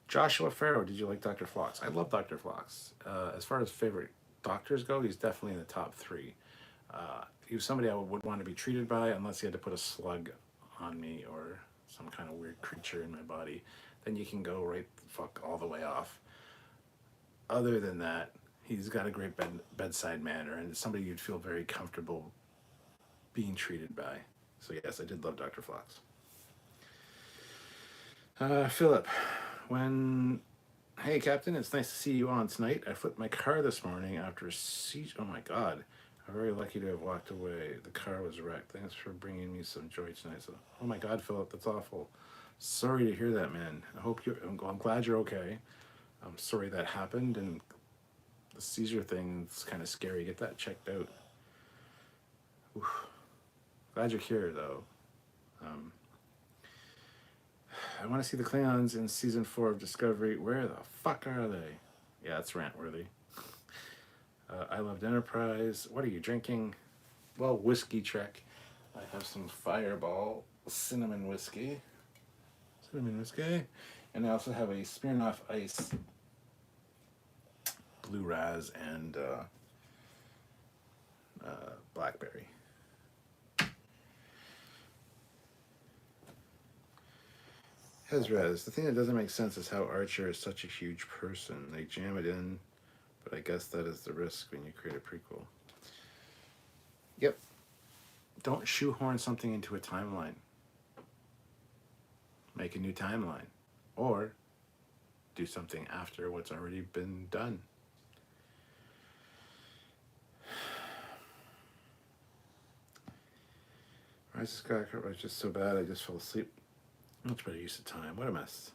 Joshua Farrow, did you like Dr. Phlox? I love Dr. Phlox. As far as favorite doctors go, he's definitely in the top 3. He was somebody I would want to be treated by unless he had to put a slug on me or some kind of weird creature in my body. Then you can go right the fuck all the way off. Other than that, he's got a great bedside manner and somebody you'd feel very comfortable being treated by. So yes, I did love Dr. Phlox. Philip, hey Captain, it's nice to see you on tonight. I flipped my car this morning after a siege. Oh my God, I'm very lucky to have walked away. The car was wrecked. Thanks for bringing me some joy tonight. So, oh my God, Philip, that's awful. Sorry to hear that, man. I'm glad you're okay. I'm sorry that happened, and the seizure thing is kind of scary. Get that checked out. Oof. Glad you're here, though. I want to see the Klingons in season 4 of Discovery. Where the fuck are they? Yeah, it's rant-worthy. I loved Enterprise. What are you drinking? Well, whiskey Trek. I have some Fireball cinnamon whiskey. And I also have a Smirnoff Ice Blue Raz and Blackberry. Hezrez, the thing that doesn't make sense is how Archer is such a huge person. They jam it in, but I guess that is the risk when you create a prequel. Yep. Don't shoehorn something into a timeline. Make a new timeline. Or do something after what's already been done. Rise of Skywalker was just so bad I just fell asleep. Much better use of time. What a mess.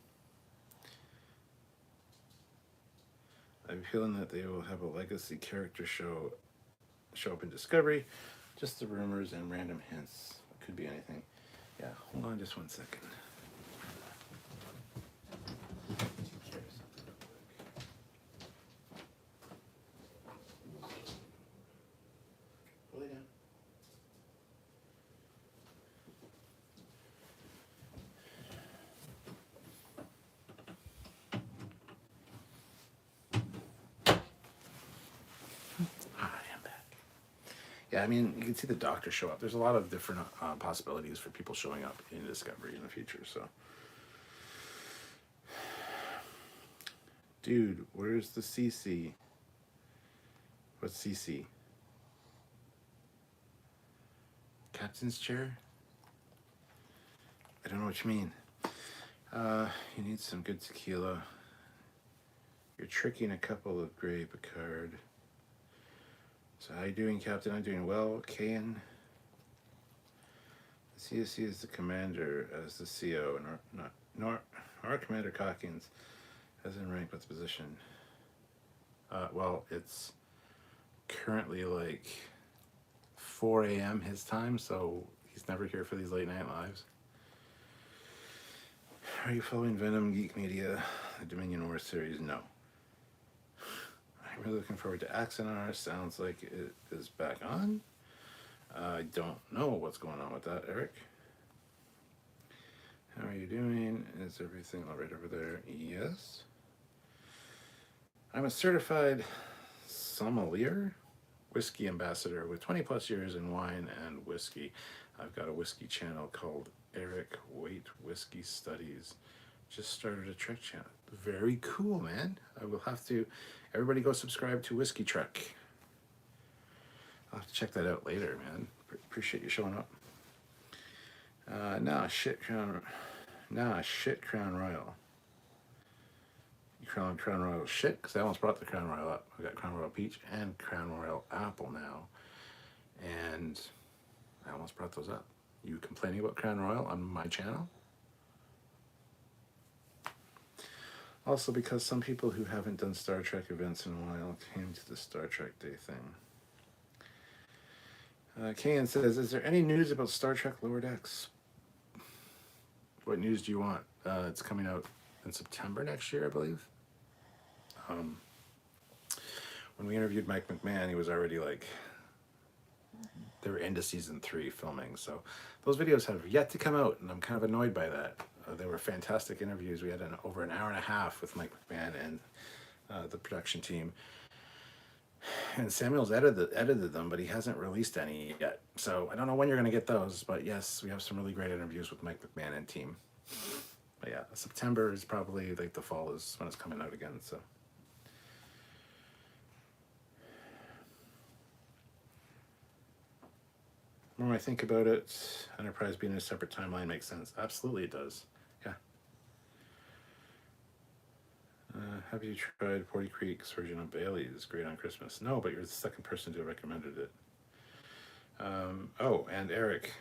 I'm feeling that they will have a legacy character show up in Discovery. Just the rumors and random hints. It could be anything. Yeah, hold on just one second. Yeah, I mean, you can see the Doctor show up. There's a lot of different possibilities for people showing up in Discovery in the future, so. Dude, where's the CC? What's CC? Captain's chair? I don't know what you mean. You need some good tequila. You're tricking a couple of gray Picard. So how you doing, Captain? I'm doing well. Kayan. The CSC is the commander as the CO, and our Commander Calkins hasn't ranked what's position. Well, it's currently like 4 a.m. his time, so he's never here for these late night lives. Are you following Venom Geek Media, the Dominion War series? No. I'm really looking forward to Axonar. Sounds like it is back on. I don't know what's going on with that, Eric. How are you doing? Is everything all right over there? Yes. I'm a certified sommelier, whiskey ambassador with 20 plus years in wine and whiskey. I've got a whiskey channel called Eric Waite Whiskey Studies. Just started a Trek channel. Very cool, man. I will have to, everybody go subscribe to Whiskey Trek. I'll have to check that out later, man. Appreciate you showing up. Shit Crown Royal. Crown Royal shit, because I almost brought the Crown Royal up. We got Crown Royal Peach and Crown Royal Apple now. And I almost brought those up. You complaining about Crown Royal on my channel? Also because some people who haven't done Star Trek events in a while came to the Star Trek Day thing. Kayan says, is there any news about Star Trek Lower Decks? What news do you want? It's coming out in September next year, I believe. When we interviewed Mike McMahon, he was already like, they were into season 3 filming. So those videos have yet to come out, and I'm kind of annoyed by that. They were fantastic interviews. We had over an hour and a half with Mike McMahon and the production team. And Samuel's edited them, but he hasn't released any yet. So I don't know when you're going to get those, but yes, we have some really great interviews with Mike McMahon and team. But yeah, September is probably like the fall is when it's coming out again. So the more I think about it, Enterprise being a separate timeline makes sense. Absolutely, it does. Yeah. Have you tried 40 Creek's version of Bailey's? Great on Christmas. No, but you're the second person to have recommended it. Oh, and Eric,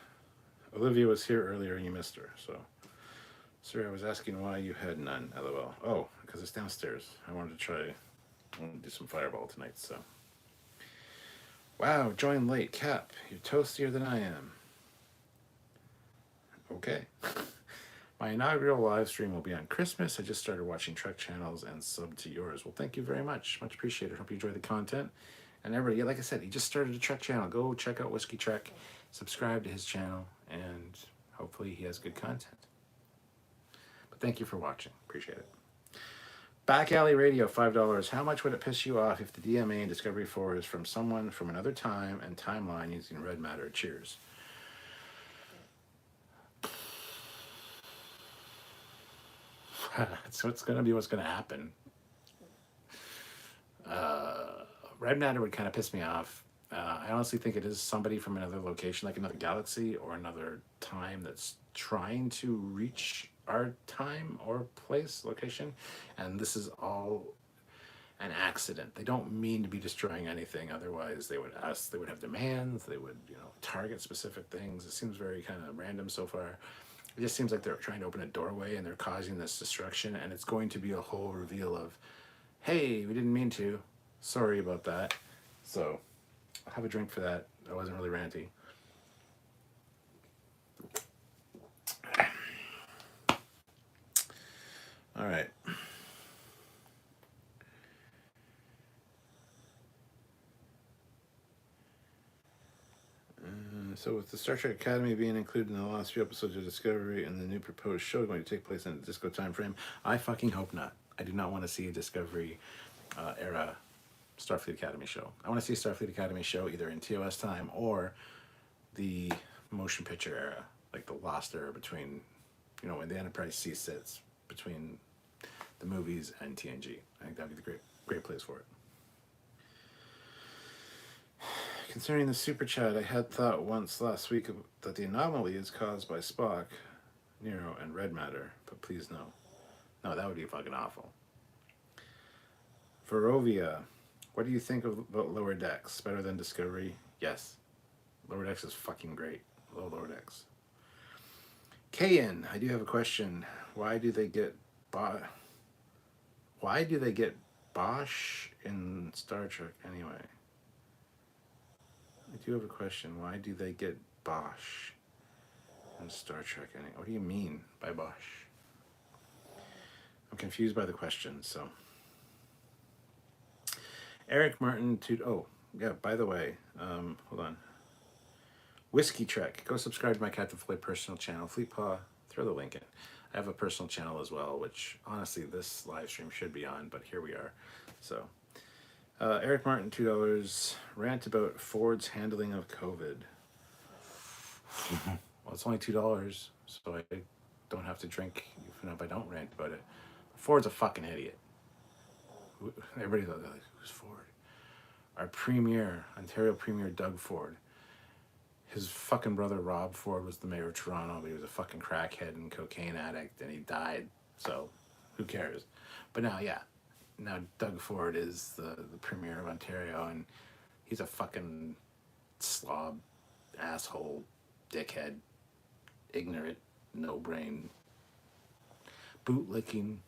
Olivia was here earlier and you missed her. So, sir, I was asking why you had none. LOL. Oh, because it's downstairs. I wanted to do some Fireball tonight. So, wow, join late, Cap. You're toastier than I am. Okay. My inaugural live stream will be on Christmas. I just started watching Trek channels and sub to yours. Well, thank you very much. Much appreciated. Hope you enjoy the content. And everybody, yeah, like I said, he just started a Trek channel. Go check out Whiskey Trek, subscribe to his channel, and hopefully he has good content. But thank you for watching. Appreciate it. Back Alley Radio, $5. How much would it piss you off if the DMA in Discovery 4 is from someone from another time and timeline using red matter? Cheers. So it's going to be what's going to happen. Red matter would kind of piss me off. I honestly think it is somebody from another location, like another galaxy or another time that's trying to reach our time or place, location. And this is all an accident. They don't mean to be destroying anything. Otherwise, they would have demands. They would, target specific things. It seems very kind of random so far. It just seems like they're trying to open a doorway and they're causing this destruction, and it's going to be a whole reveal of, hey, we didn't mean to. Sorry about that. So I'll have a drink for that. I wasn't really ranty. All right. So with the Star Trek Academy being included in the last few episodes of Discovery and the new proposed show going to take place in a disco time frame, I fucking hope not. I do not want to see a Discovery era Starfleet Academy show. I want to see a Starfleet Academy show either in TOS time or the motion picture era, like the Lost era between, when the Enterprise C sits between the movies and TNG. I think that'd be the great place for it. Concerning the super chat, I had thought once last week that the anomaly is caused by Spock, Nero, and red matter, but please no. No, that would be fucking awful. Verovia, what do you think about Lower Decks? Better than Discovery? Yes. Lower Decks is fucking great. Lower Decks. Kayan, I do have a question. Why do they get Bosch in Star Trek anyway? I do have a question. Why do they get Bosch in Star Trek anyway? What do you mean by Bosch? I'm confused by the question, so. Eric Martin, oh, yeah, by the way, hold on. Whiskey Trek, go subscribe to my Captain Foley personal channel, Fleetpaw, throw the link in. I have a personal channel as well, which honestly this live stream should be on, but here we are. So, Eric Martin, $2. Rant about Ford's handling of COVID. Well, it's only $2, so I don't have to drink even if I don't rant about it. Ford's a fucking idiot. Everybody goes, like, who's Ford? Our premier, Ontario Premier Doug Ford. His fucking brother Rob Ford was the mayor of Toronto, but he was a fucking crackhead and cocaine addict, and he died. So, who cares? But now, yeah, now Doug Ford is the premier of Ontario, and he's a fucking slob, asshole, dickhead, ignorant, no brain, bootlicking.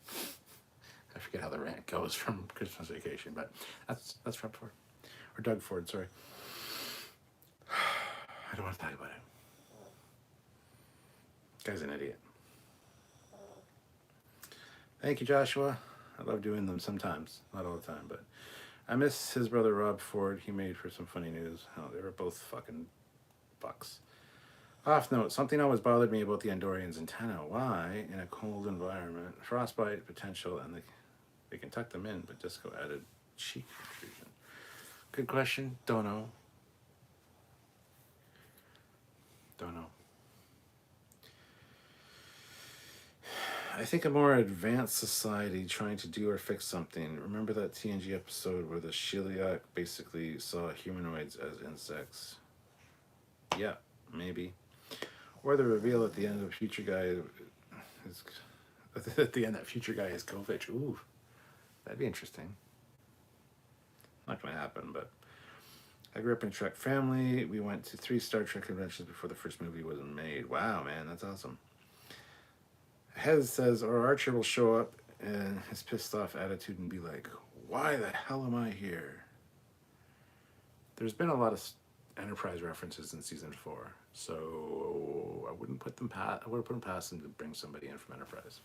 I forget how the rant goes from Christmas Vacation, but that's Rob Ford, or Doug Ford. Sorry, I don't want to talk about it. Guy's an idiot. Thank you, Joshua. I love doing them sometimes, not all the time, but I miss his brother Rob Ford. He made for some funny news. Oh, they were both fucking bucks. Off note, something always bothered me about the Andorians' antenna. Why, in a cold environment, frostbite potential, and they can tuck them in, but Disco added cheek protrusion. Good question. Don't know. Don't know. I think a more advanced society trying to do or fix something. Remember that TNG episode where the Shiliak basically saw humanoids as insects? Yeah, maybe. Or the reveal at the end of Future Guy is at the end that Future Guy is Kovic. Ooh, that'd be interesting. Not gonna happen, but I grew up in a Trek family. We went to 3 Star Trek conventions before the first movie was made. Wow, man, that's awesome. Hez says, or Archer will show up and his pissed off attitude and be like, why the hell am I here? There's been a lot of Enterprise references in season 4, so I wouldn't put them past. I would have put them past them to bring somebody in from Enterprise.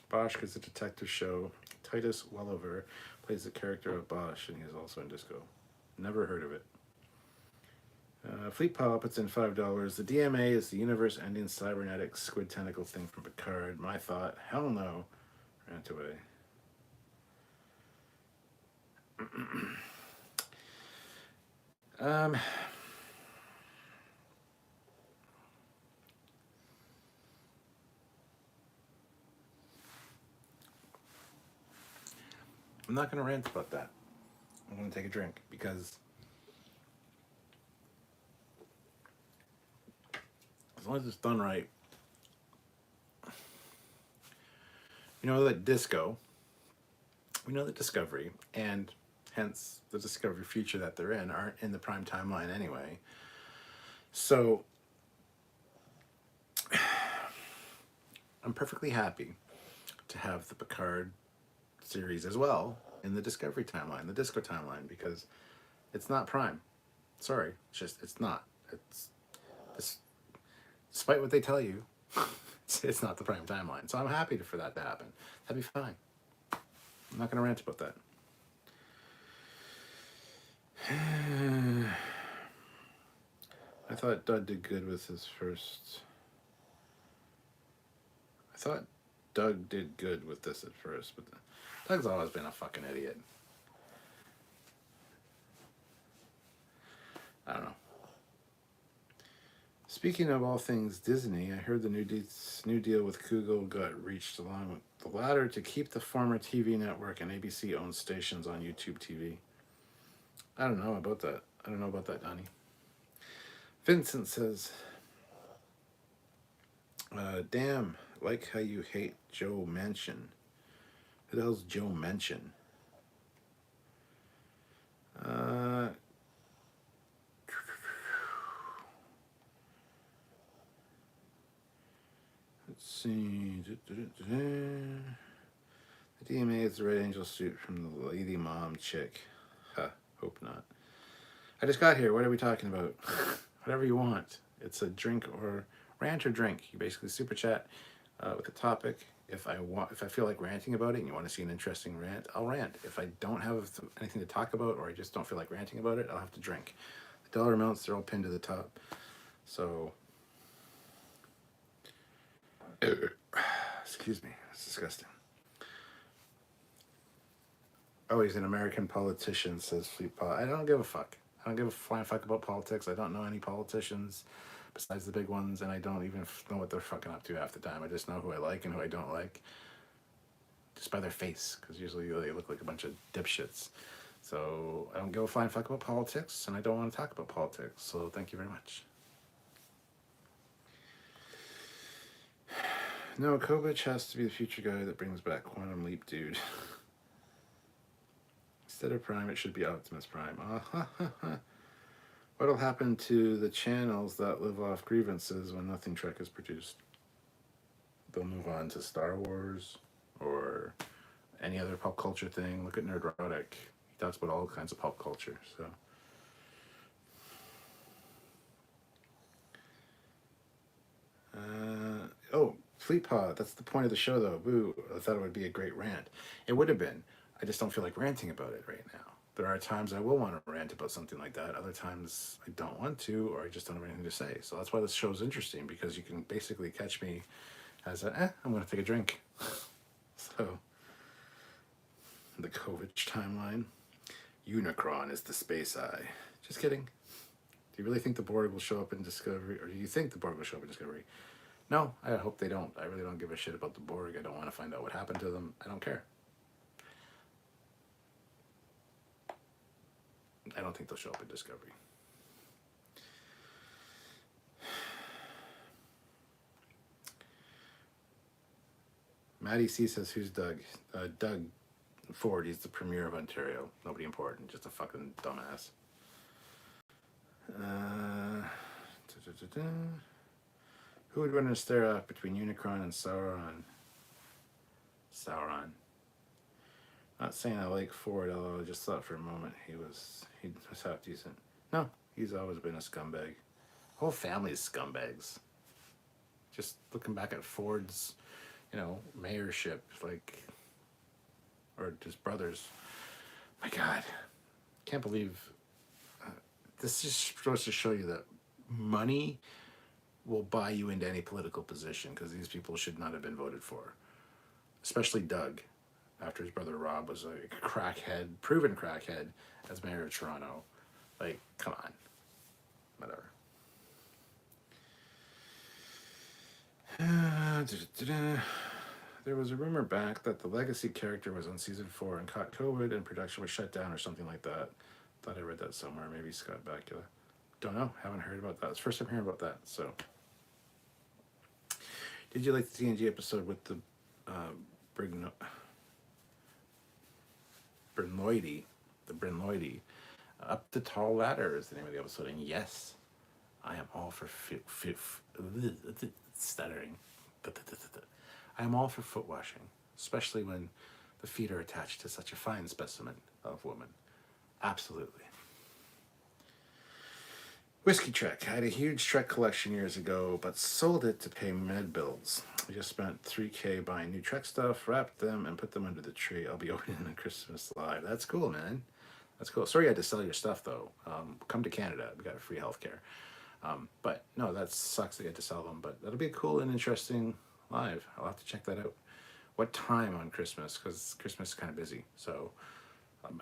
Bosch is a detective show. Titus Welliver plays the character of Bosch, and he is also in Disco. Never heard of it. Fleet Pal puts in $5. The DMA is the universe-ending cybernetic squid tentacle thing from Picard. My thought, hell no. Rant away. I'm not going to rant about that. I'm going to take a drink because as long as it's done right, you know that Disco, we know that Discovery, and hence the Discovery future that they're in, aren't in the prime timeline anyway. So I'm perfectly happy to have the Picard series as well in the Discovery timeline, the Disco timeline, because it's not prime. Sorry, it's not. It's despite what they tell you, it's not the prime timeline. So I'm happy for that to happen. That'd be fine. I'm not going to rant about that. I thought Doug did good with his first. I thought Doug did good with this at first, but Doug's always been a fucking idiot. I don't know. Speaking of all things Disney, I heard the new deal with Google got reached along with the latter to keep the former TV network and ABC-owned stations on YouTube TV. I don't know about that. I don't know about that, Donnie. Vincent says, damn, like how you hate Joe Manchin. Who the hell's Joe Manchin? Let's see. The DMA is the Red Angel suit from the Lady Mom chick. Huh, hope not. I just got here. What are we talking about? Whatever you want. It's a drink or rant or drink. You basically super chat with a topic. If I feel like ranting about it and you want to see an interesting rant, I'll rant. If I don't have anything to talk about or I just don't feel like ranting about it, I'll have to drink. The dollar amounts, they're all pinned to the top. So Excuse me, it's disgusting. Oh, he's an American politician, says Fleetpaw. I don't give a fuck. I don't give a flying fuck about politics. I don't know any politicians besides the big ones, and I don't even know what they're fucking up to half the time. I just know who I like and who I don't like just by their face, because usually they look like a bunch of dipshits. So I don't give a flying fuck about politics, and I don't want to talk about politics. So thank you very much. No, Kovic has to be the future guy that brings back Quantum Leap, dude. Instead of Prime, it should be Optimus Prime. What'll happen to the channels that live off grievances when nothing Trek is produced? They'll move on to Star Wars or any other pop culture thing. Look at Nerdrotic. He talks about all kinds of pop culture. So. Fleetpaw, that's the point of the show, though. Boo, I thought it would be a great rant. It would have been. I just don't feel like ranting about it right now. There are times I will want to rant about something like that. Other times I don't want to, or I just don't have anything to say. So that's why this show is interesting, because you can basically catch me as I'm going to take a drink. So, the Kovic timeline. Unicron is the space eye. Just kidding. Do you really think the Borg will show up in Discovery, or do you think the Borg will show up in Discovery? No, I hope they don't. I really don't give a shit about the Borg. I don't want to find out what happened to them. I don't care. I don't think they'll show up in Discovery. Maddie C says, who's Doug? Doug Ford. He's the Premier of Ontario. Nobody important. Just a fucking dumbass. Who would win a stare off between Unicron and Sauron? Sauron. Not saying I like Ford, although I just thought for a moment he was half decent. No, he's always been a scumbag. Whole family's scumbags. Just looking back at Ford's, mayorship, or his brothers. My God, can't believe this is supposed to show you that money will buy you into any political position, because these people should not have been voted for, especially Doug, after his brother Rob was a crackhead, proven crackhead, as mayor of Toronto. Come on. Whatever. There was a rumor back that the Legacy character was on season 4 and caught COVID and production was shut down or something like that. Thought I read that somewhere. Maybe Scott Bakula. Don't know. Haven't heard about that. It's the first time hearing about that. So, did you like the TNG episode with the Brynloidy? The Brynloidy. Up the Tall Ladder is the name of the episode. And yes, I am all for stuttering. I am all for foot washing, especially when the feet are attached to such a fine specimen of woman. Absolutely. Whiskey Trek. I had a huge Trek collection years ago, but sold it to pay med bills. I just spent $3,000 buying new Trek stuff, wrapped them, and put them under the tree. I'll be opening a Christmas live. That's cool, man. That's cool. Sorry you had to sell your stuff, though. Come to Canada. We got free healthcare. But no, that sucks that you had to sell them. But that'll be a cool and interesting live. I'll have to check that out. What time on Christmas? Because Christmas is kind of busy. So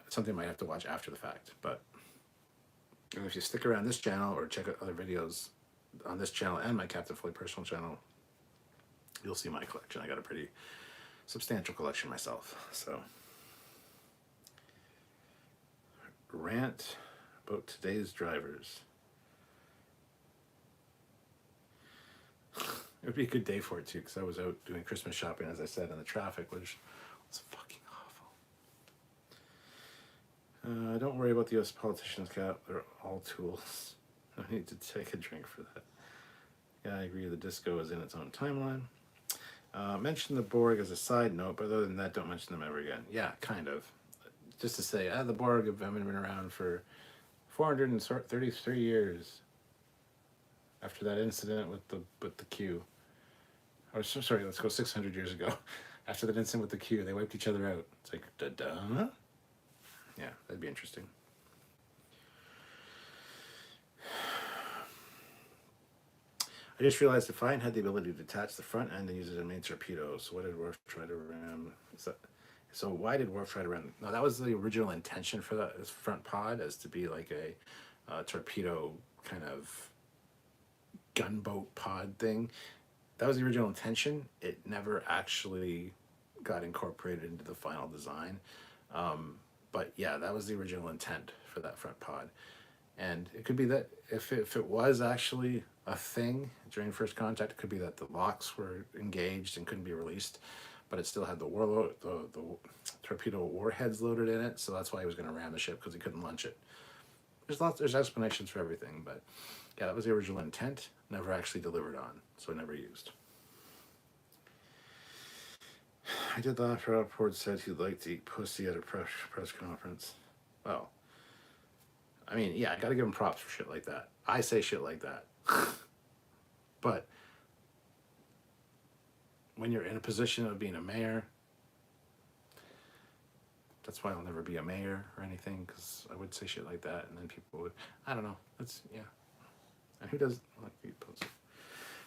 something I might have to watch after the fact. But if you stick around this channel or check out other videos on this channel and my Captain Foley personal channel, you'll see my collection. I got a pretty substantial collection myself. So, rant about today's drivers. It would be a good day for it too, because I was out doing Christmas shopping, as I said, and the traffic was fucking awful. Don't worry about the U.S. politicians, Cap. They're all tools. I need to take a drink for that. Yeah, I agree. The disco is in its own timeline. Mention the Borg as a side note, but other than that, don't mention them ever again. Yeah, kind of. Just to say, the Borg haven't been around for 433 years after that incident with the Q. Or sorry, let's go 600 years ago. After that incident with the Q, they wiped each other out. It's like, da-da. Yeah, that'd be interesting. I just realized Defiant had the ability to detach the front end and use it as a main torpedo. So what did Worf try to ram? So why did Worf try to ram? No, that was the original intention for that front pod, as to be like a torpedo kind of gunboat pod thing. That was the original intention. It never actually got incorporated into the final design. But yeah, that was the original intent for that front pod. And it could be that if it was actually a thing during first contact, it could be that the locks were engaged and couldn't be released, but it still had the torpedo warheads loaded in it, so that's why he was going to ram the ship, because he couldn't launch it. There's explanations for everything, but yeah, that was the original intent, never actually delivered on, so never used. I did that after Rapport said he'd like to eat pussy at a press conference. Well, I mean, yeah, I gotta give him props for shit like that. I say shit like that. But when you're in a position of being a mayor, that's why I'll never be a mayor or anything, because I would say shit like that, and then people would, I don't know, that's, yeah. And who doesn't like to eat pussy?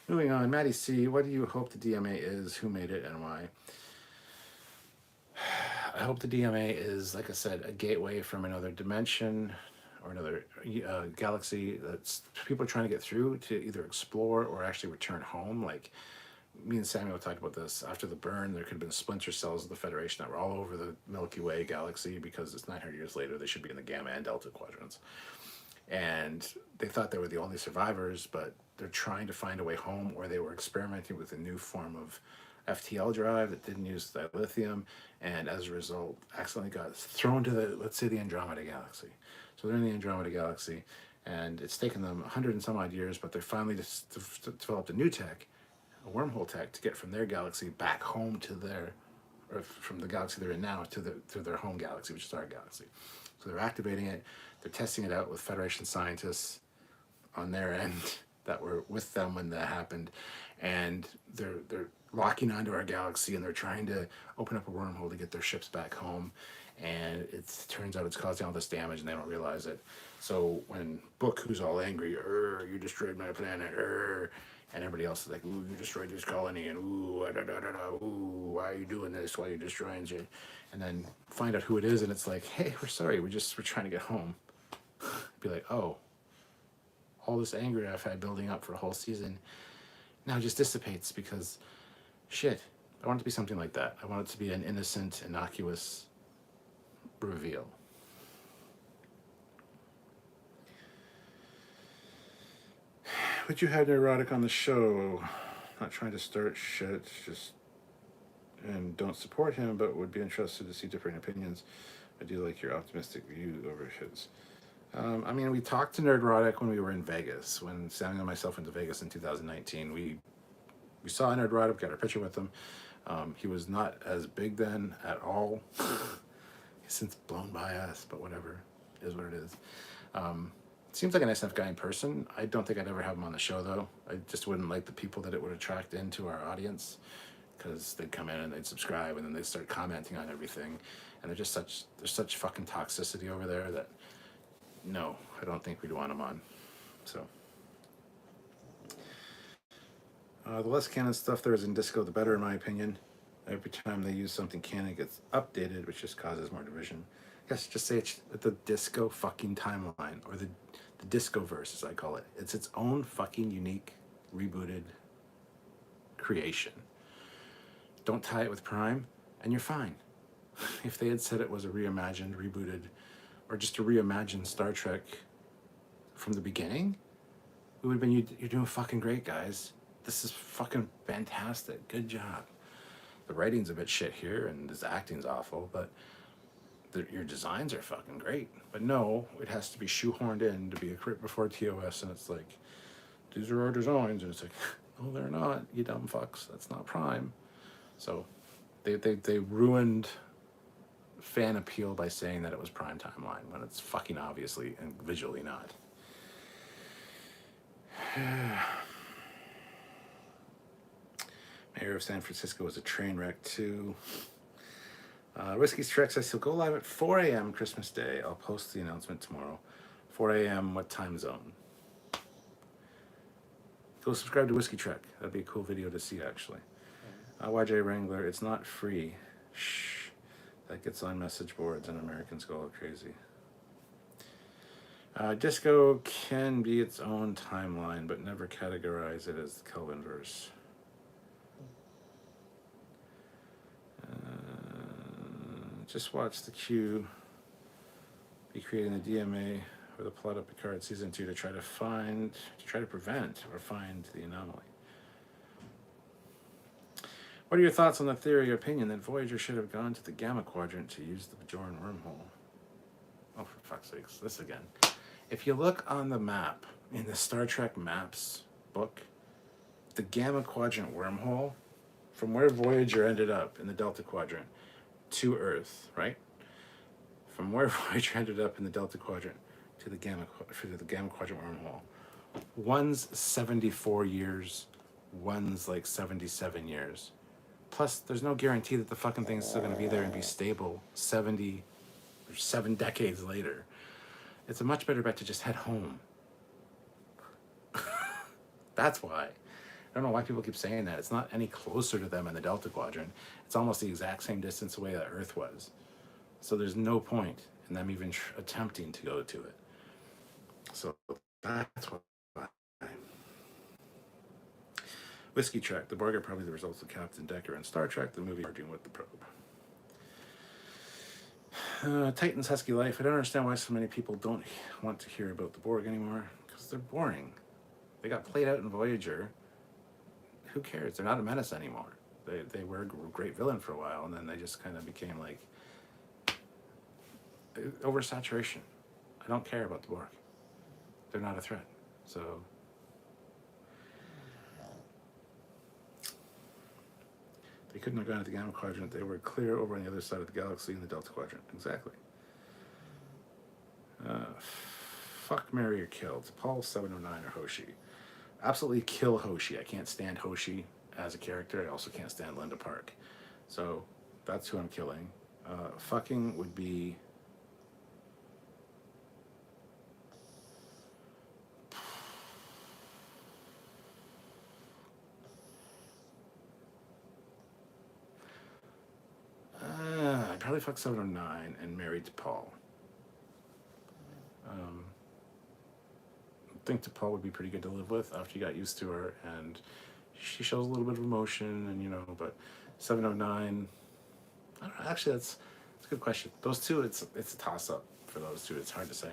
Moving on, Maddie C, what do you hope the DMA is? Who made it and why? I hope the DMA is, like I said, a gateway from another dimension or another galaxy that's people are trying to get through to either explore or actually return home. Like me and Samuel talked about this. After the burn, there could have been splinter cells of the Federation that were all over the Milky Way galaxy, because it's 900 years later. They should be in the Gamma and Delta quadrants. And they thought they were the only survivors, but they're trying to find a way home, or they were experimenting with a new form of FTL drive that didn't use dilithium, and as a result accidentally got thrown to the, let's say, the Andromeda galaxy. So they're in the Andromeda galaxy, and it's taken them 100 and some odd years, but they're finally just developed a new tech, a wormhole tech, to get from their galaxy back home to their, or from the galaxy they're in now to their home galaxy, which is our galaxy. So they're activating it, they're testing it out with Federation scientists on their end that were with them when that happened, and they're locking onto our galaxy, and they're trying to open up a wormhole to get their ships back home, and it turns out it's causing all this damage and they don't realize it. So when Book, who's all angry, you destroyed my planet, and everybody else is like, ooh, you destroyed this colony, and ooh, da, da, da, da, ooh, why are you doing this, why are you destroying shit, and then find out who it is, and it's like, hey, we're sorry, we're trying to get home. Be like, oh, all this anger I've had building up for a whole season now just dissipates because, shit, I want it to be something like that. I want it to be an innocent, innocuous reveal. Would you have neurotic on the show? Not trying to start shit, just, and don't support him, but would be interested to see different opinions. I do like your optimistic view over his. I mean, we talked to Nerdrotic when we were in Vegas. When Samuel and myself went to Vegas in 2019, we saw Nerdrotic, got our picture with him. He was not as big then at all. He's since blown by us, but whatever, it is what it is. Seems like a nice enough guy in person. I don't think I'd ever have him on the show, though. I just wouldn't like the people that it would attract into our audience, because they'd come in and they'd subscribe and then they'd start commenting on everything, and there's such fucking toxicity over there that, no, I don't think we'd want him on. So the less canon stuff there is in Disco, the better, in my opinion. Every time they use something canon, it gets updated, which just causes more division. Yes, just say it's the Disco fucking timeline, or the Disco verse, as I call it. It's its own fucking unique, rebooted creation. Don't tie it with Prime, and you're fine. If they had said it was a reimagined, rebooted, or just a reimagined Star Trek from the beginning, it would have been, you're doing fucking great, guys. This is fucking fantastic. Good job. The writing's a bit shit here, and this acting's awful, but your designs are fucking great. But no, it has to be shoehorned in to be a crit before TOS, and it's like, these are our designs, and it's like, no, they're not, you dumb fucks. That's not Prime. So they ruined fan appeal by saying that it was Prime timeline when it's fucking obviously and visually not. Mayor of San Francisco was a train wreck too. Risky's Trek says he'll go live at 4 a.m. Christmas Day. I'll post the announcement tomorrow. 4 a.m. what time zone? Go subscribe to Whiskey Trek. That'd be a cool video to see, actually. YJ Wrangler, it's not free. Shh. That gets on message boards and Americans go all crazy. Disco can be its own timeline, but never categorize it as the Kelvin verse. Just watch the Q be creating the DMA or the plot of Picard season 2 to try to prevent or find the anomaly. What are your thoughts on the theory or opinion that Voyager should have gone to the Gamma Quadrant to use the Bajoran wormhole? Oh, for fuck's sakes, this again. If you look on the map, in the Star Trek Maps book, the Gamma Quadrant wormhole, from where Voyager ended up in the Delta Quadrant to Earth, right? From where Voyager ended up in the Delta Quadrant to the Gamma Quadrant wormhole, one's 74 years, one's like 77 years. Plus, there's no guarantee that the fucking thing's still going to be there and be stable 70 or 7 decades later. It's a much better bet to just head home. That's why. I don't know why people keep saying that. It's not any closer to them in the Delta Quadrant. It's almost the exact same distance away that Earth was. So there's no point in them even attempting to go to it. So that's why. Whiskey Trek. The Borg are probably the results of Captain Decker and Star Trek, the movie arguing with the probe. Titan's Husky Life. I don't understand why so many people don't want to hear about the Borg anymore. Because they're boring. They got played out in Voyager. Who cares? They're not a menace anymore. They were a great villain for a while, and then they just kind of became like oversaturation. I don't care about the Borg. They're not a threat. So they couldn't have gone to the Gamma Quadrant. They were clear over on the other side of the galaxy in the Delta Quadrant. Exactly. Fuck, marry, or kill. It's Paul 709 or Hoshi. Absolutely kill Hoshi. I can't stand Hoshi as a character. I also can't stand Linda Park. So that's who I'm killing. Fucking would be... I'd probably fuck 709 and married to Paul. I think T'Pol would be pretty good to live with after you got used to her, and she shows a little bit of emotion, and but 709, I don't know, actually that's a good question. Those two, it's a toss-up for those two. It's hard to say.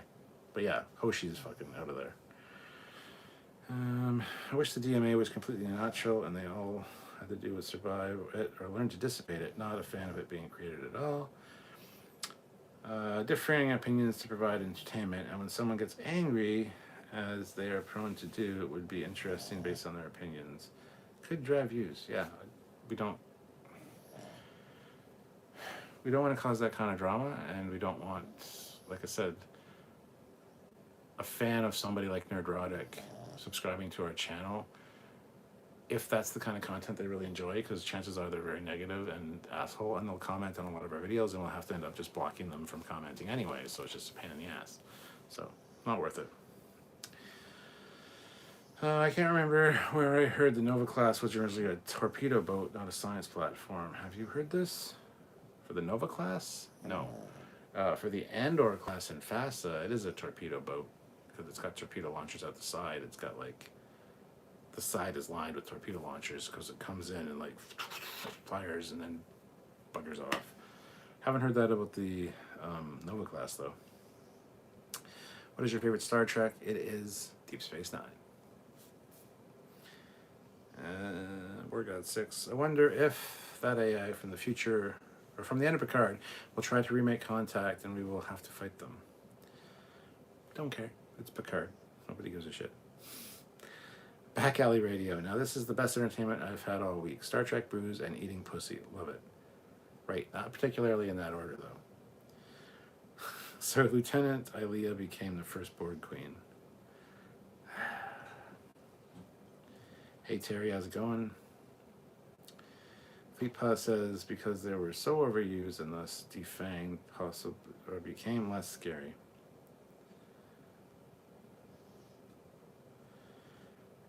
But yeah, Hoshi's fucking out of there. I wish the DMA was completely natural and they all had to do was survive it or learn to dissipate it. Not a fan of it being created at all. Differing opinions to provide entertainment, and when someone gets angry, as they are prone to do, it would be interesting based on their opinions. Could drive views, yeah. We don't want to cause that kind of drama, and we don't want, like I said, a fan of somebody like Nerdrotic subscribing to our channel, if that's the kind of content they really enjoy, because chances are they're very negative and asshole, and they'll comment on a lot of our videos, and we'll have to end up just blocking them from commenting anyway, so it's just a pain in the ass. So, not worth it. I can't remember where I heard the Nova class was originally a torpedo boat, not a science platform. Have you heard this? For the Nova class? No. For the Andor class in FASA, it is a torpedo boat, because it's got torpedo launchers out the side. It's got like, the side is lined with torpedo launchers because it comes in and like fires and then buggers off. Haven't heard that about the Nova class though. What is your favorite Star Trek? It is Deep Space Nine. Word God 6. I wonder if that AI from the future, or from the end of Picard, will try to remake Contact and we will have to fight them. Don't care. It's Picard. Nobody gives a shit. Back Alley Radio. Now this is the best entertainment I've had all week. Star Trek brews and eating pussy. Love it. Right. Not particularly in that order, though. So Lieutenant Ilea became the first Borg Queen. Hey Terry, how's it going? Fleetpa says because they were so overused and thus defanged, possible or became less scary.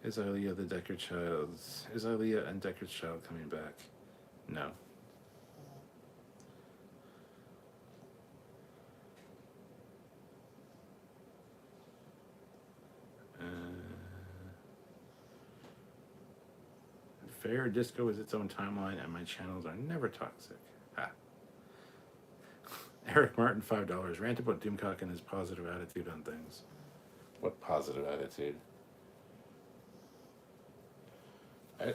Is Ilea the Deckard Child's? Is Ilea and Deckard's child coming back? No. Fair Disco is its own timeline, and my channels are never toxic. Ah. Eric Martin, $5. Rant about Doomcock and his positive attitude on things. What positive attitude?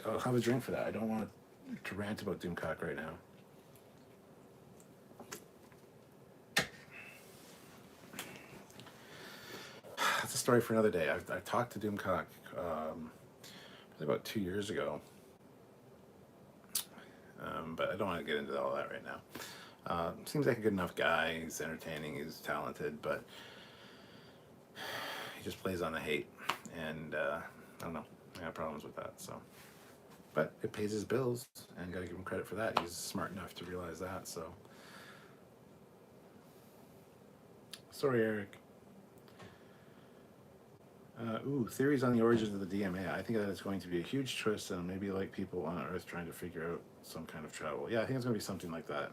I'll have a drink for that. I don't want to rant about Doomcock right now. That's a story for another day. I talked to Doomcock probably about 2 years ago. But I don't want to get into all that right now. Seems like a good enough guy. He's entertaining. He's talented, but he just plays on the hate, and I don't know. I have problems with that. So, but it pays his bills, and gotta give him credit for that. He's smart enough to realize that. So, sorry, Eric. Theories on the origins of the DMA. I think that it's going to be a huge twist, and maybe like people on Earth trying to figure out some kind of travel. Yeah, I think it's going to be something like that.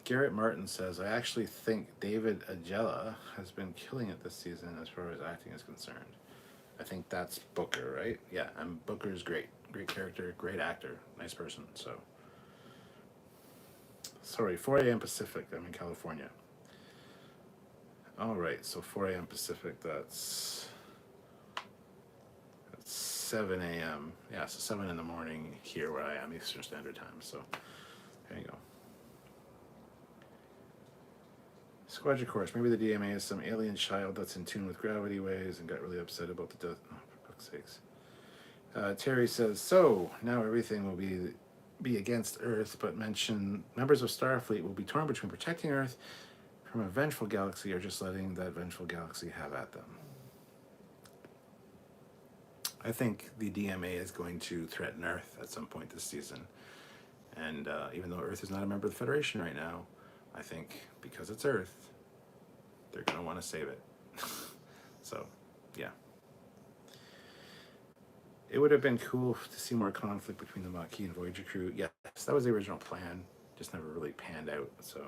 Garrett Martin says, I actually think David Agella has been killing it this season as far as acting is concerned. I think that's Booker, right? Yeah, and Booker's great. Great character, great actor, nice person. So, sorry, 4 a.m. Pacific. I'm in California. All right, so 4 a.m. Pacific, that's 7 a.m. Yeah, so 7 in the morning here where I am, Eastern Standard Time. So there you go. Squadron Course. Maybe the DMA is some alien child that's in tune with gravity waves and got really upset about the death. Oh, for fuck's sakes. Terry says, so now everything will be against Earth, but mention members of Starfleet will be torn between protecting Earth from a vengeful galaxy or just letting that vengeful galaxy have at them. I think the DMA is going to threaten Earth at some point this season. And even though Earth is not a member of the Federation right now, I think because it's Earth, they're going to want to save it. So, yeah. It would have been cool to see more conflict between the Maquis and Voyager crew. Yes, that was the original plan. Just never really panned out, so...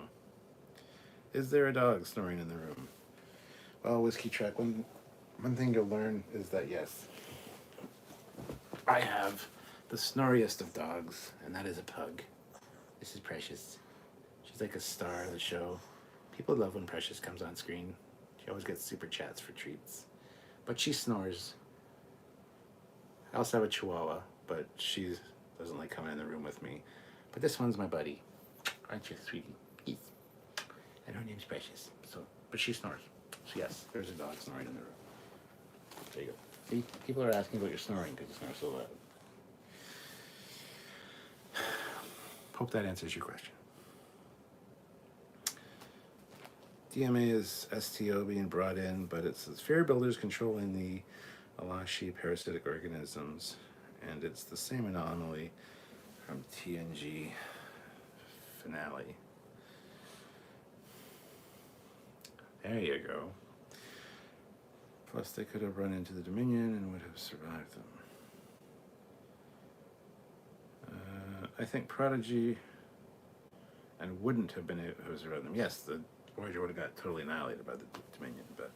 Is there a dog snoring in the room? Well, Whiskey Trek, one thing you'll learn is that, yes, I have the snoriest of dogs, and that is a pug. This is Precious. She's like a star of the show. People love when Precious comes on screen. She always gets super chats for treats. But she snores. I also have a Chihuahua, but she doesn't like coming in the room with me. But this one's my buddy. Aren't you, sweetie? Yes. And her name's Precious. So, but she snores. So yes, there's a dog snoring in the room. There you go. See, people are asking about your snoring because you snore so loud. Hope that answers your question. DMA is STO being brought in, but it's the sphere builders controlling the Alashi parasitic organisms, and it's the same anomaly from TNG finale. There you go. Plus, they could have run into the Dominion and would have survived them. I think Prodigy and wouldn't have been able to survive them. Yes, the Voyager would have got totally annihilated by the Dominion, but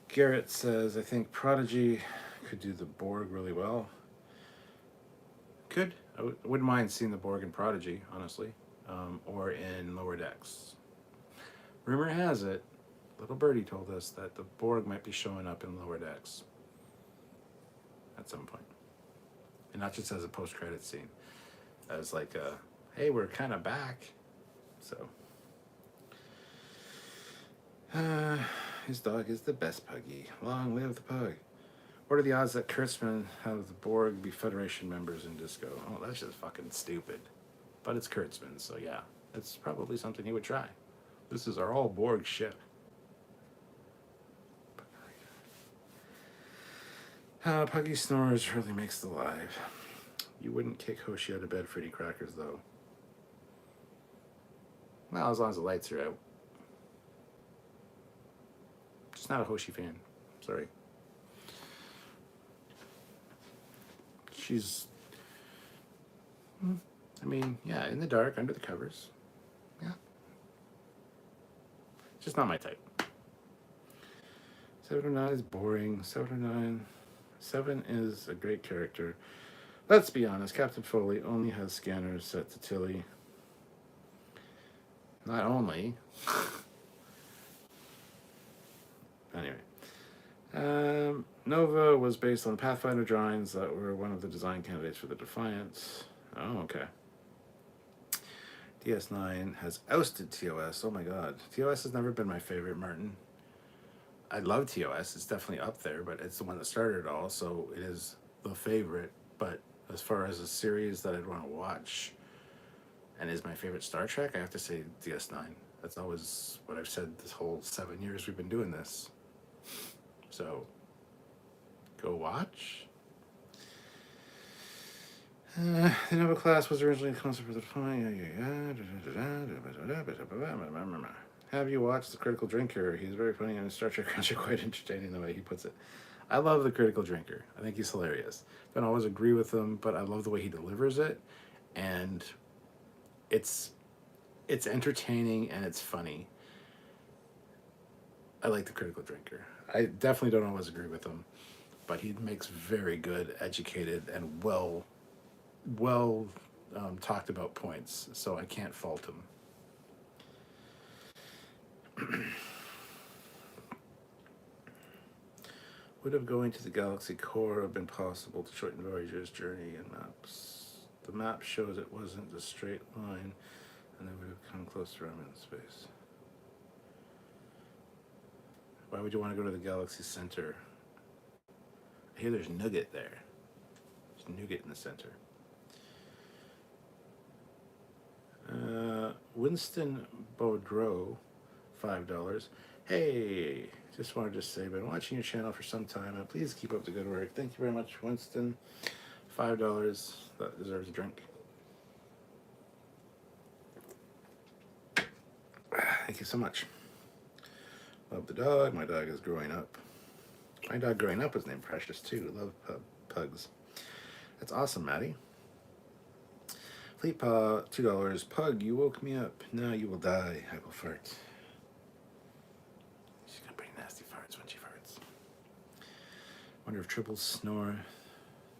Garrett says, I think Prodigy could do the Borg really well. Could. I wouldn't mind seeing the Borg in Prodigy, honestly, or in Lower Decks. Rumor has it, Little Birdie told us that the Borg might be showing up in Lower Decks at some point. And not just as a post-credit scene, as like a, hey, we're kind of back. So, his dog is the best puggy. Long live the pug. What are the odds that Kurtzman have the Borg be Federation members in Disco? Oh, that's just fucking stupid. But it's Kurtzman, so yeah, it's probably something he would try. This is our all-Borg ship. Puggy snores really makes the live. You wouldn't kick Hoshi out of bed for any crackers, though. Well, as long as the lights are out. Just not a Hoshi fan. Sorry. She's, I mean, yeah, in the dark, under the covers. Yeah. Just not my type. 709 is boring. 709. 7 is a great character. Let's be honest, Captain Foley only has scanners set to Tilly. Not only. Anyway. Nova was based on Pathfinder drawings that were one of the design candidates for the Defiance. Oh, okay. DS9 has ousted TOS. Oh my god. TOS has never been my favorite, Martin. I love TOS. It's definitely up there, but it's the one that started it all, so it is the favorite. But as far as a series that I'd want to watch and is my favorite Star Trek, I have to say DS9. That's always what I've said this whole 7 years we've been doing this. So, go watch. The Nova class was originally a concept for the Have you watched The Critical Drinker? He's very funny and Star Trek are quite entertaining the way he puts it. I love The Critical Drinker. I think he's hilarious. Don't always agree with him, but I love the way he delivers it. And it's entertaining and it's funny. I like The Critical Drinker. I definitely don't always agree with him, but he makes very good, educated, and well talked about points, so I can't fault him. Would have going to the galaxy core have been possible to shorten Voyager's journey and maps? The map shows it wasn't a straight line, and they would have come close to remnant space. Why would you want to go to the galaxy center? I hear there's nougat there. There's nougat in the center. Winston Baudreau, $5. Hey, just wanted to say, I've been watching your channel for some time, and please keep up the good work. Thank you very much, Winston. $5. That deserves a drink. Thank you so much. Love the dog. My dog is growing up. My dog growing up was named Precious, too. Love pugs. That's awesome, Maddie. Fleet Paw, $2. Pug, you woke me up. Now you will die. I will fart. She's gonna bring nasty farts when she farts. Wonder if triples snore.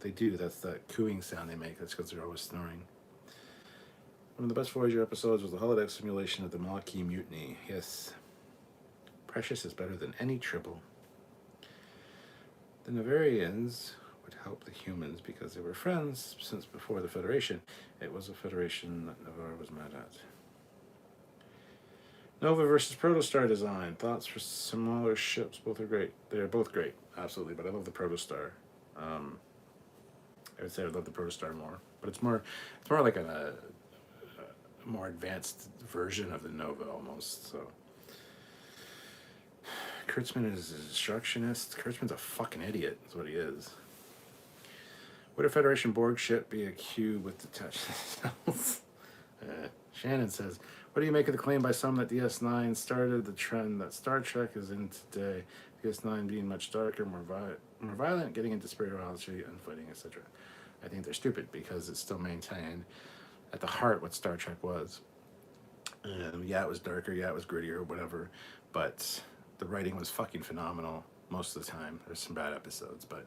They do. That's that cooing sound they make. That's because they're always snoring. One of the best Voyager episodes was the holodeck simulation of the Maquis mutiny. Yes. Precious is better than any triple. The Navarians would help the humans because they were friends since before the Federation. It was a Federation that Navarre was mad at. Nova versus Protostar design. Thoughts for smaller ships. Both are great. They're both great, absolutely. But I love the Protostar. I would say I love the Protostar more, but it's more like a more advanced version of the Nova almost. So Kurtzman is a destructionist. Kurtzman's a fucking idiot. Is what he is. Would a Federation Borg ship be a cube with detached cells? Shannon says, what do you make of the claim by some that DS9 started the trend that Star Trek is in today? DS9 being much darker, more violent, getting into spirituality and fighting, etc. I think they're stupid because it's still maintained at the heart what Star Trek was. Yeah, it was darker, yeah, it was grittier, whatever, but the writing was fucking phenomenal most of the time. There's some bad episodes, but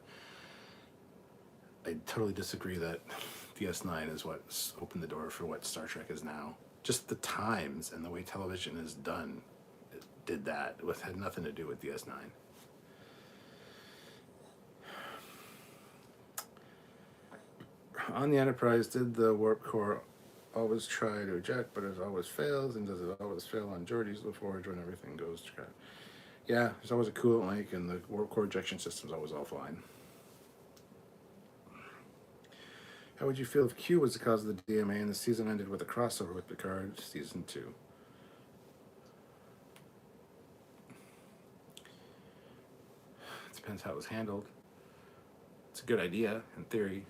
I totally disagree that DS9 is what opened the door for what Star Trek is now. Just the times and the way television is done did that. It had nothing to do with DS9. On the Enterprise, did the warp core always try to eject, but it always fails? And does it always fail on Geordi's LaForge when everything goes to crap? Yeah, there's always a coolant leak, and the warp core ejection system's always offline. How would you feel if Q was the cause of the DMA and the season ended with a crossover with Picard Season 2? It depends how it was handled. It's a good idea, in theory.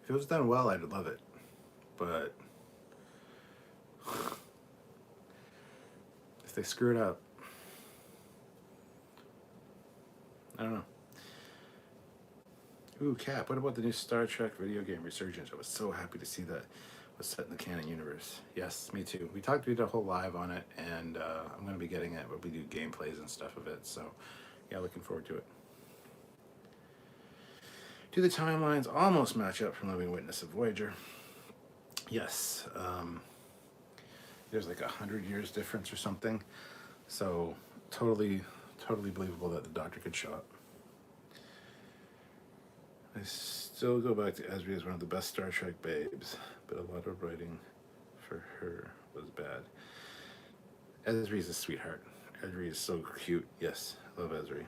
If it was done well, I'd love it. But if they screw it up, I don't know. Ooh, Cap, what about the new Star Trek video game Resurgence? I was so happy to see that was set in the canon universe. Yes, me too. We did a whole live on it, and I'm going to be getting it, but we do gameplays and stuff of it, so yeah, looking forward to it. Do the timelines almost match up from Living Witness of Voyager? Yes. There's like 100 years difference or something, so totally believable that the Doctor could show up. I still go back to Esri as one of the best Star Trek babes, but a lot of writing for her was bad. Esri's a sweetheart. Esri is so cute. Yes, I love Esri.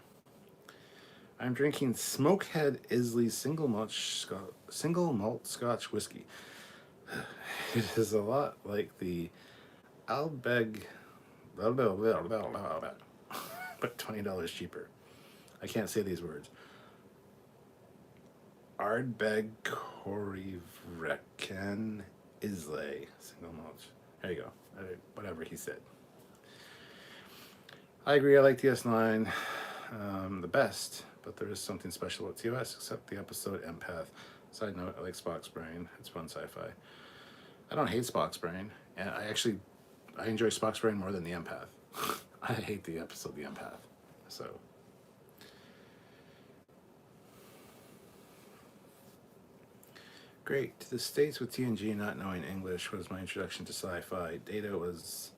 I'm drinking Smokehead Islay single malt Scotch whiskey. It is a lot like the Albeg, but $20 cheaper. I can't say these words. Ardbeg Corrivreken Islay single malt. There you go. Whatever he said. I agree. I like DS9 the best, but there is something special about TOS, except the episode Empath. Side note, I like Spock's brain. It's fun sci-fi. I don't hate Spock's brain, and I enjoy Spock's brain more than the Empath. I hate the episode The Empath. So. Great. To the States with TNG not knowing English was my introduction to sci-fi. Data was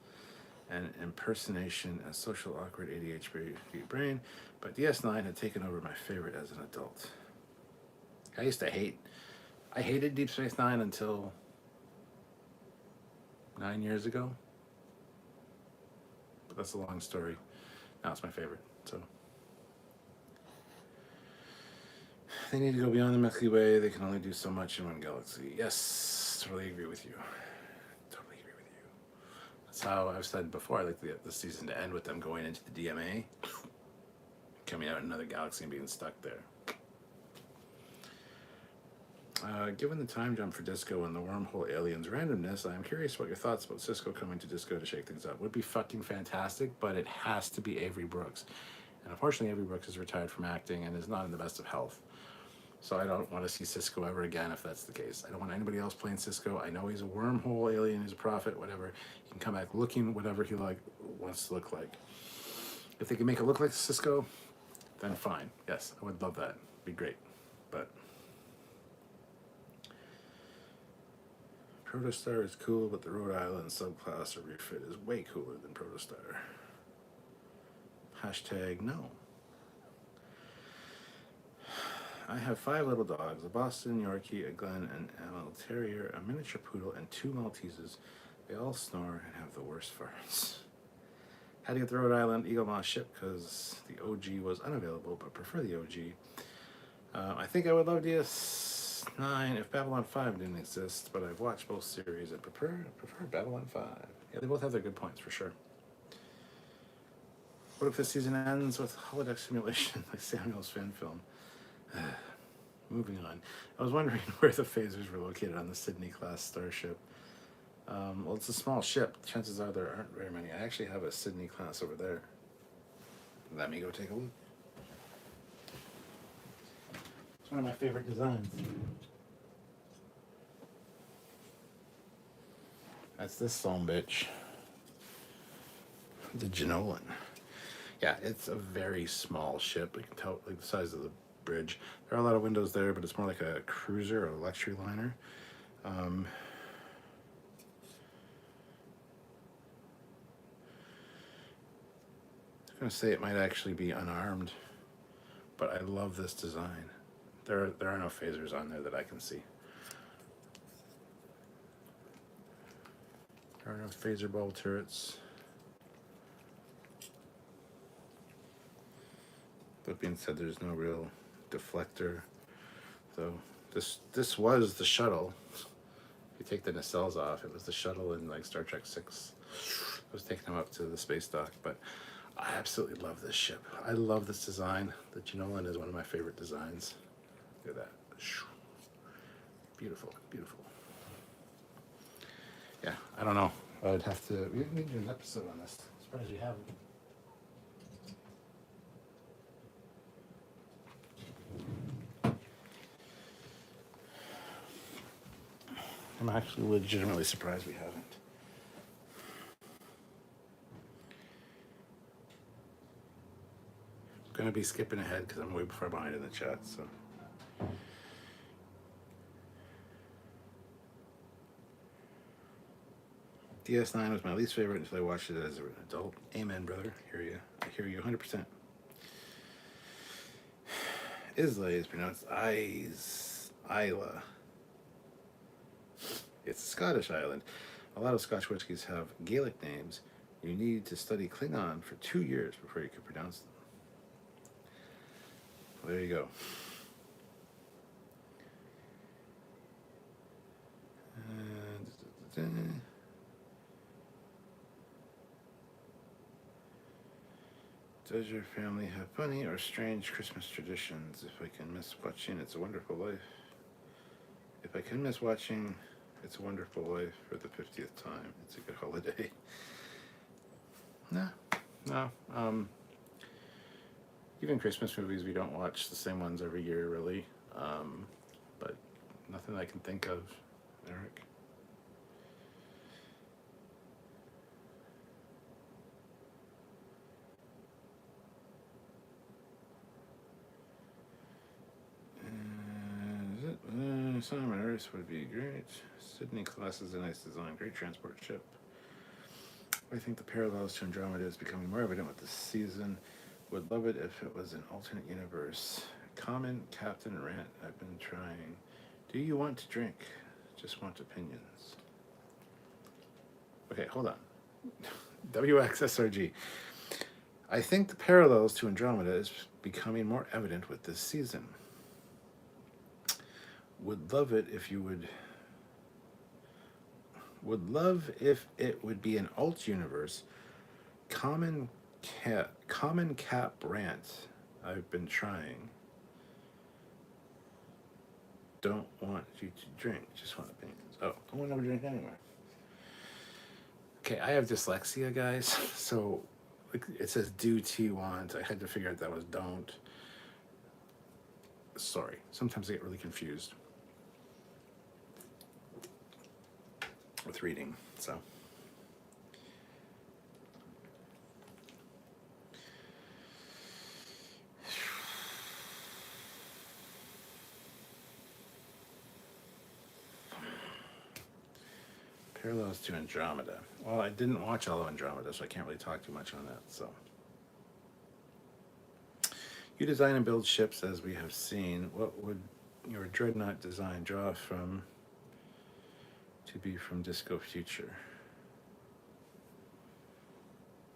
an impersonation, a social awkward ADHD brain, but DS9 had taken over my favorite as an adult. I hated Deep Space Nine until 9 years ago, but that's a long story. Now it's my favorite, so. They need to go beyond the Milky Way. They can only do so much in one galaxy. Yes, totally agree with you. Totally agree with you. That's how I've said before. I like the season to end with them going into the DMA, coming out in another galaxy and being stuck there. Given the time jump for Disco and the wormhole aliens randomness, I am curious what your thoughts about Cisco coming to Disco to shake things up. Would be fucking fantastic, but it has to be Avery Brooks. And unfortunately, Avery Brooks is retired from acting and is not in the best of health. So I don't want to see Cisco ever again if that's the case. I don't want anybody else playing Cisco. I know he's a wormhole alien, he's a prophet, whatever. He can come back looking whatever he wants to look like. If they can make it look like Cisco, then fine. Yes, I would love that. It'd be great. But Protostar is cool, but the Rhode Island subclass or refit is way cooler than Protostar. Hashtag no. I have 5 little dogs, a Boston Yorkie, a Glen, an Amel Terrier, a miniature poodle, and 2 Malteses. They all snore and have the worst farts. Had to get the Rhode Island Eagle Moss ship because the OG was unavailable, but prefer the OG. I think I would love DS9 if Babylon 5 didn't exist, but I've watched both series and prefer Babylon 5. Yeah, they both have their good points for sure. What if this season ends with holodeck simulation like Samuel's fan film? Moving on. I was wondering where the phasers were located on the Sydney-class starship. Well, it's a small ship. Chances are there aren't very many. I actually have a Sydney-class over there. Let me go take a look. It's one of my favorite designs. That's this son bitch. The Genolan. Yeah, it's a very small ship. You can tell like the size of the bridge. There are a lot of windows there, but it's more like a cruiser or a luxury liner. I'm going to say it might actually be unarmed, but I love this design. There are no phasers on there that I can see. There are no phaser ball turrets. That being said, there's no real deflector, though. This was the shuttle. If you take the nacelles off, it was the shuttle in like Star Trek 6. It was taking them up to the space dock, but I absolutely love this ship. I love this design. The Genolan is one of my favorite designs. Look at that. Beautiful, beautiful. Yeah, I don't know. I'd have to. We need to do an episode on this. I'm surprised you haven't. I'm actually legitimately surprised we haven't. I'm going to be skipping ahead because I'm way far behind in the chat, so. DS9 was my least favorite until I watched it as an adult. Amen, brother. I hear you 100%. Islay is pronounced Isla. It's a Scottish island. A lot of Scotch whiskies have Gaelic names. You need to study Klingon for 2 years before you can pronounce them. Well, there you go. Does your family have funny or strange Christmas traditions? If I can miss watching It's a Wonderful Life. If I can miss watching It's a Wonderful Life for the 50th time, it's a good holiday. No. Even Christmas movies, we don't watch the same ones every year, really. But nothing I can think of, Eric. Some on Earth would be great. Sydney class is a nice design, great transport ship. I think the parallels to Andromeda is becoming more evident with this season. Would love it if it was an alternate universe. Common Captain Rant, I've been trying. Do you want to drink? Just want opinions. Okay, hold on. WXSRG. I think the parallels to Andromeda is becoming more evident with this season. Would love it if you would love if it would be an alt universe. Common Cap Rant. I've been trying. Don't want you to drink. Just want opinions. Oh, I won't never drink anywhere. Okay, I have dyslexia, guys. So it says do to want. I had to figure out that was don't. Sorry. Sometimes I get really confused with reading, so. Parallels to Andromeda. Well, I didn't watch all of Andromeda, so I can't really talk too much on that, so. You design and build ships as we have seen. What would your dreadnought design draw from to be from Disco Future?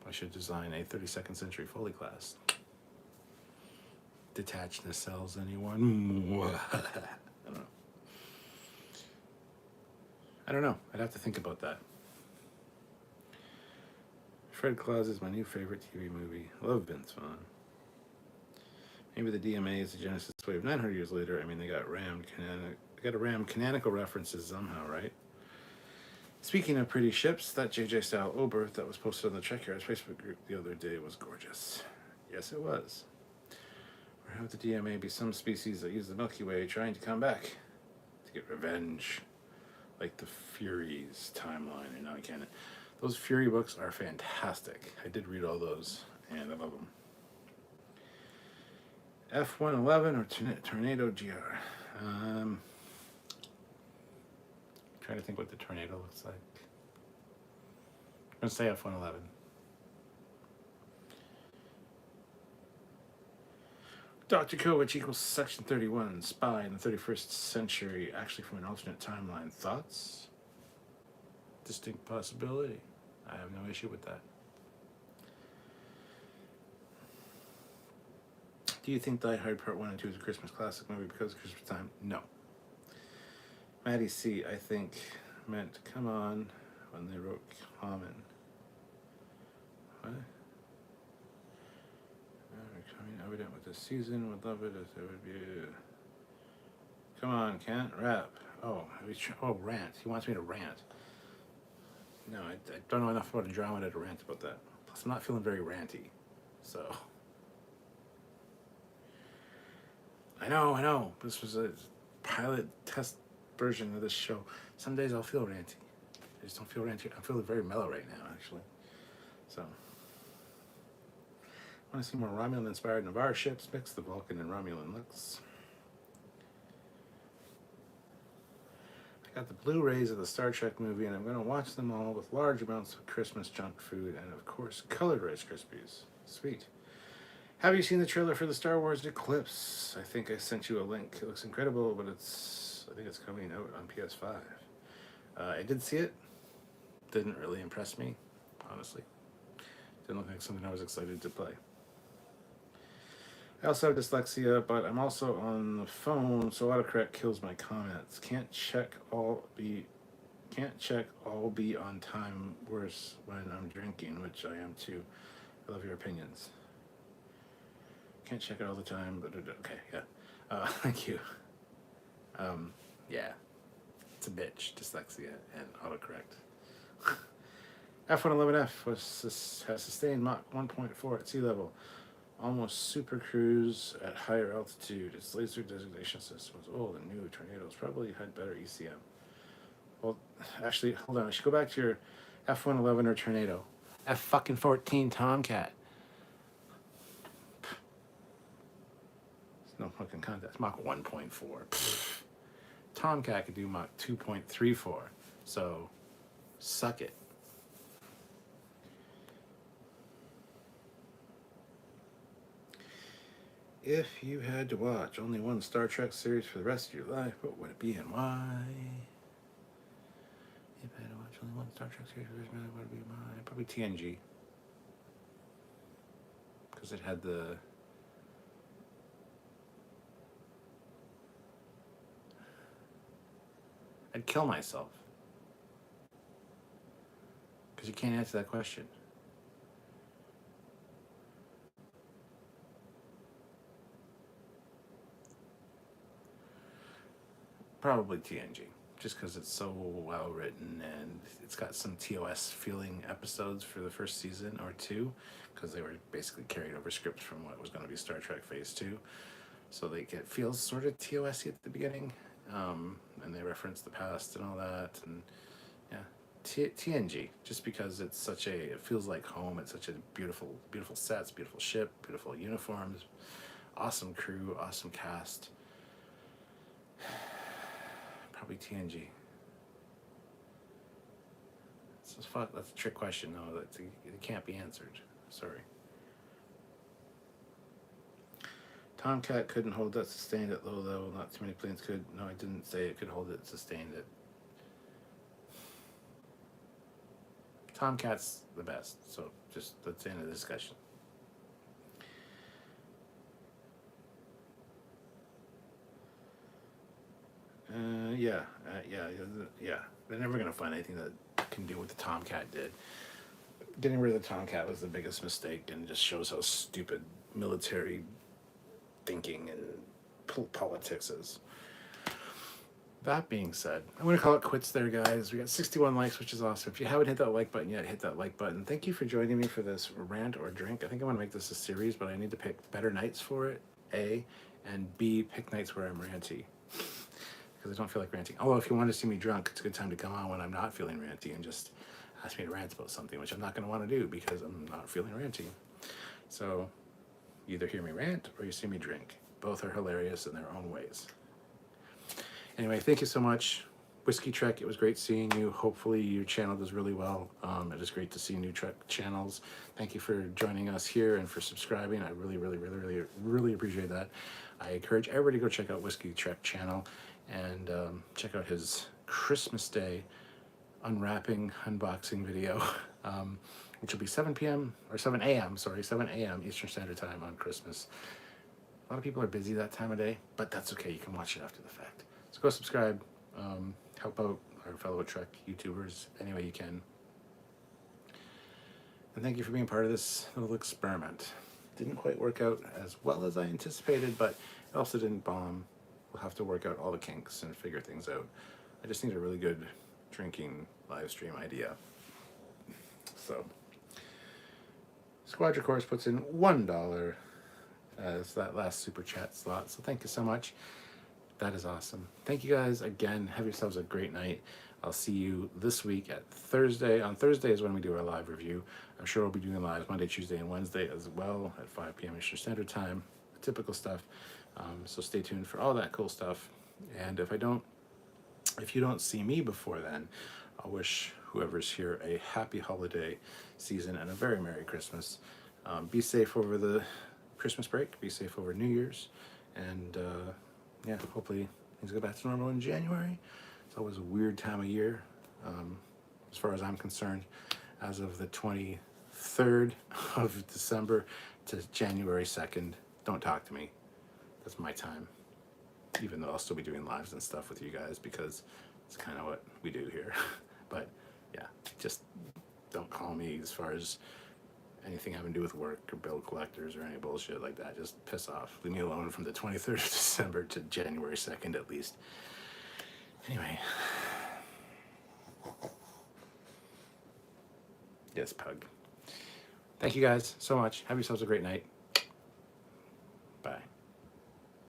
I should design a 32nd century Foley class. Detached nacelles, anyone? I don't know. I'd have to think about that. Fred Claus is my new favorite TV movie. Love Vince Vaughn. Maybe the DMA is the Genesis wave. 900 years later, I mean, they got to ram canonical references somehow, right? Speaking of pretty ships, that JJ style Oberth that was posted on the Trekyards Facebook group the other day was gorgeous. Yes, it was. Or have the DMA be some species that use the Milky Way trying to come back to get revenge, like the Furies timeline and non-canon. Those Fury books are fantastic. I did read all those, and I love them. F-111 or Tornado GR? Trying to think what the Tornado looks like. I'm going to say F-111. Dr. Kovich equals Section 31, spy in the 31st century, actually from an alternate timeline. Thoughts? Distinct possibility. I have no issue with that. Do you think Die Hard Part 1 and 2 is a Christmas classic movie because of Christmas time? No. Maddie C, I think, meant come on when they wrote common. What? Becoming evident with this season. Would love it if it would be. Come on, can't rap. Oh, rant. He wants me to rant. No, I don't know enough about Andromeda to rant about that. Plus, I'm not feeling very ranty, so. I know. This was a pilot test version of this show. Some days I'll feel ranty. I just don't feel ranty. I'm feeling very mellow right now, actually. So, I want to see more Romulan-inspired Navarre ships mix the Vulcan and Romulan looks. I got the Blu-rays of the Star Trek movie, and I'm going to watch them all with large amounts of Christmas junk food and, of course, colored Rice Krispies. Sweet. Have you seen the trailer for the Star Wars Eclipse? I think I sent you a link. It looks incredible, but I think it's coming out on PS5. I did see it. Didn't really impress me, honestly. Didn't look like something I was excited to play. I also have dyslexia, but I'm also on the phone, so autocorrect kills my comments. Can't check all be on time. Worse when I'm drinking, which I am too. I love your opinions. Can't check it all the time, but okay, yeah. Thank you. Yeah, it's a bitch, dyslexia and autocorrect. F-111F has sustained Mach 1.4 at sea level. Almost super cruise at higher altitude. Its laser designation system was old and new. Tornadoes probably had better ECM. Well, actually, hold on. I should go back to your F-111 or Tornado. F-14 Tomcat. There's no fucking contest. Mach 1.4. Tomcat could do Mach 2.34. So, suck it. If you had to watch only one Star Trek series for the rest of your life, what would it be and why? If I had to watch only one Star Trek series for the rest of my life, what would it be and why? Probably TNG. Because it had the... I'd kill myself. Because you can't answer that question. Probably TNG, just because it's so well written and it's got some TOS feeling episodes for the first season or two, because they were basically carried over scripts from what was going to be Star Trek Phase 2. So it feels sort of TOS-y at the beginning, and they reference the past and all that, and yeah, TNG, just because it's it feels like home. It's such a beautiful sets, beautiful ship, beautiful uniforms, awesome crew, awesome cast. Probably TNG. That's a trick question. No, it can't be answered. Sorry. Tomcat couldn't hold that sustained at low level. Not too many planes could. No, I didn't say it could hold it sustained at. Tomcat's the best. So that's the end of the discussion. Yeah. They're never gonna find anything that can do what the Tomcat did. Getting rid of the Tomcat was the biggest mistake, and just shows how stupid military thinking and politics is. That being said, I'm going to call it quits there, guys. We got 61 likes, which is awesome. If you haven't hit that like button yet, hit that like button. Thank you for joining me for this rant or drink. I think I want to make this a series, but I need to pick better nights for it, A, and B, pick nights where I'm ranty. Because I don't feel like ranting. Although if you want to see me drunk, it's a good time to come on when I'm not feeling ranty and just ask me to rant about something, which I'm not going to want to do because I'm not feeling ranty. So either hear me rant or you see me drink. Both are hilarious in their own ways. Anyway, thank you so much. Whiskey Trek, it was great seeing you. Hopefully your channel does really well. It is great to see new Trek channels. Thank you for joining us here and for subscribing. I really appreciate that. I encourage everybody to go check out Whiskey Trek channel and check out his Christmas Day unwrapping, unboxing video, which will be 7 a.m. Eastern Standard Time on Christmas. A lot of people are busy that time of day, but that's okay. You can watch it after the fact. So go subscribe, help out our fellow Trek YouTubers any way you can. And thank you for being part of this little experiment. Didn't quite work out as well as I anticipated, but it also didn't bomb. We'll have to work out all the kinks and figure things out. I just need a really good drinking live stream idea. So, Squadra Course puts in $1 as that last super chat slot. So thank you so much. That is awesome. Thank you guys again. Have yourselves a great night. I'll see you this week at Thursday. On Thursday is when we do our live review. I'm sure we'll be doing live Monday, Tuesday, and Wednesday as well at 5 p.m. Eastern Standard Time. The typical stuff. So stay tuned for all that cool stuff. And if you don't see me before then, I'll wish whoever's here a happy holiday season and a very Merry Christmas. Be safe over the Christmas break. Be safe over New Year's. And yeah, hopefully things go back to normal in January. It's always a weird time of year, as far as I'm concerned. As of the 23rd of December to January 2nd, don't talk to me. That's my time. Even though I'll still be doing lives and stuff with you guys because it's kind of what we do here. But yeah, just don't call me as far as anything having to do with work or bill collectors or any bullshit like that. Just piss off. Leave me alone from the 23rd of December to January 2nd at least. Anyway. Yes, Pug. Thank you guys so much. Have yourselves a great night.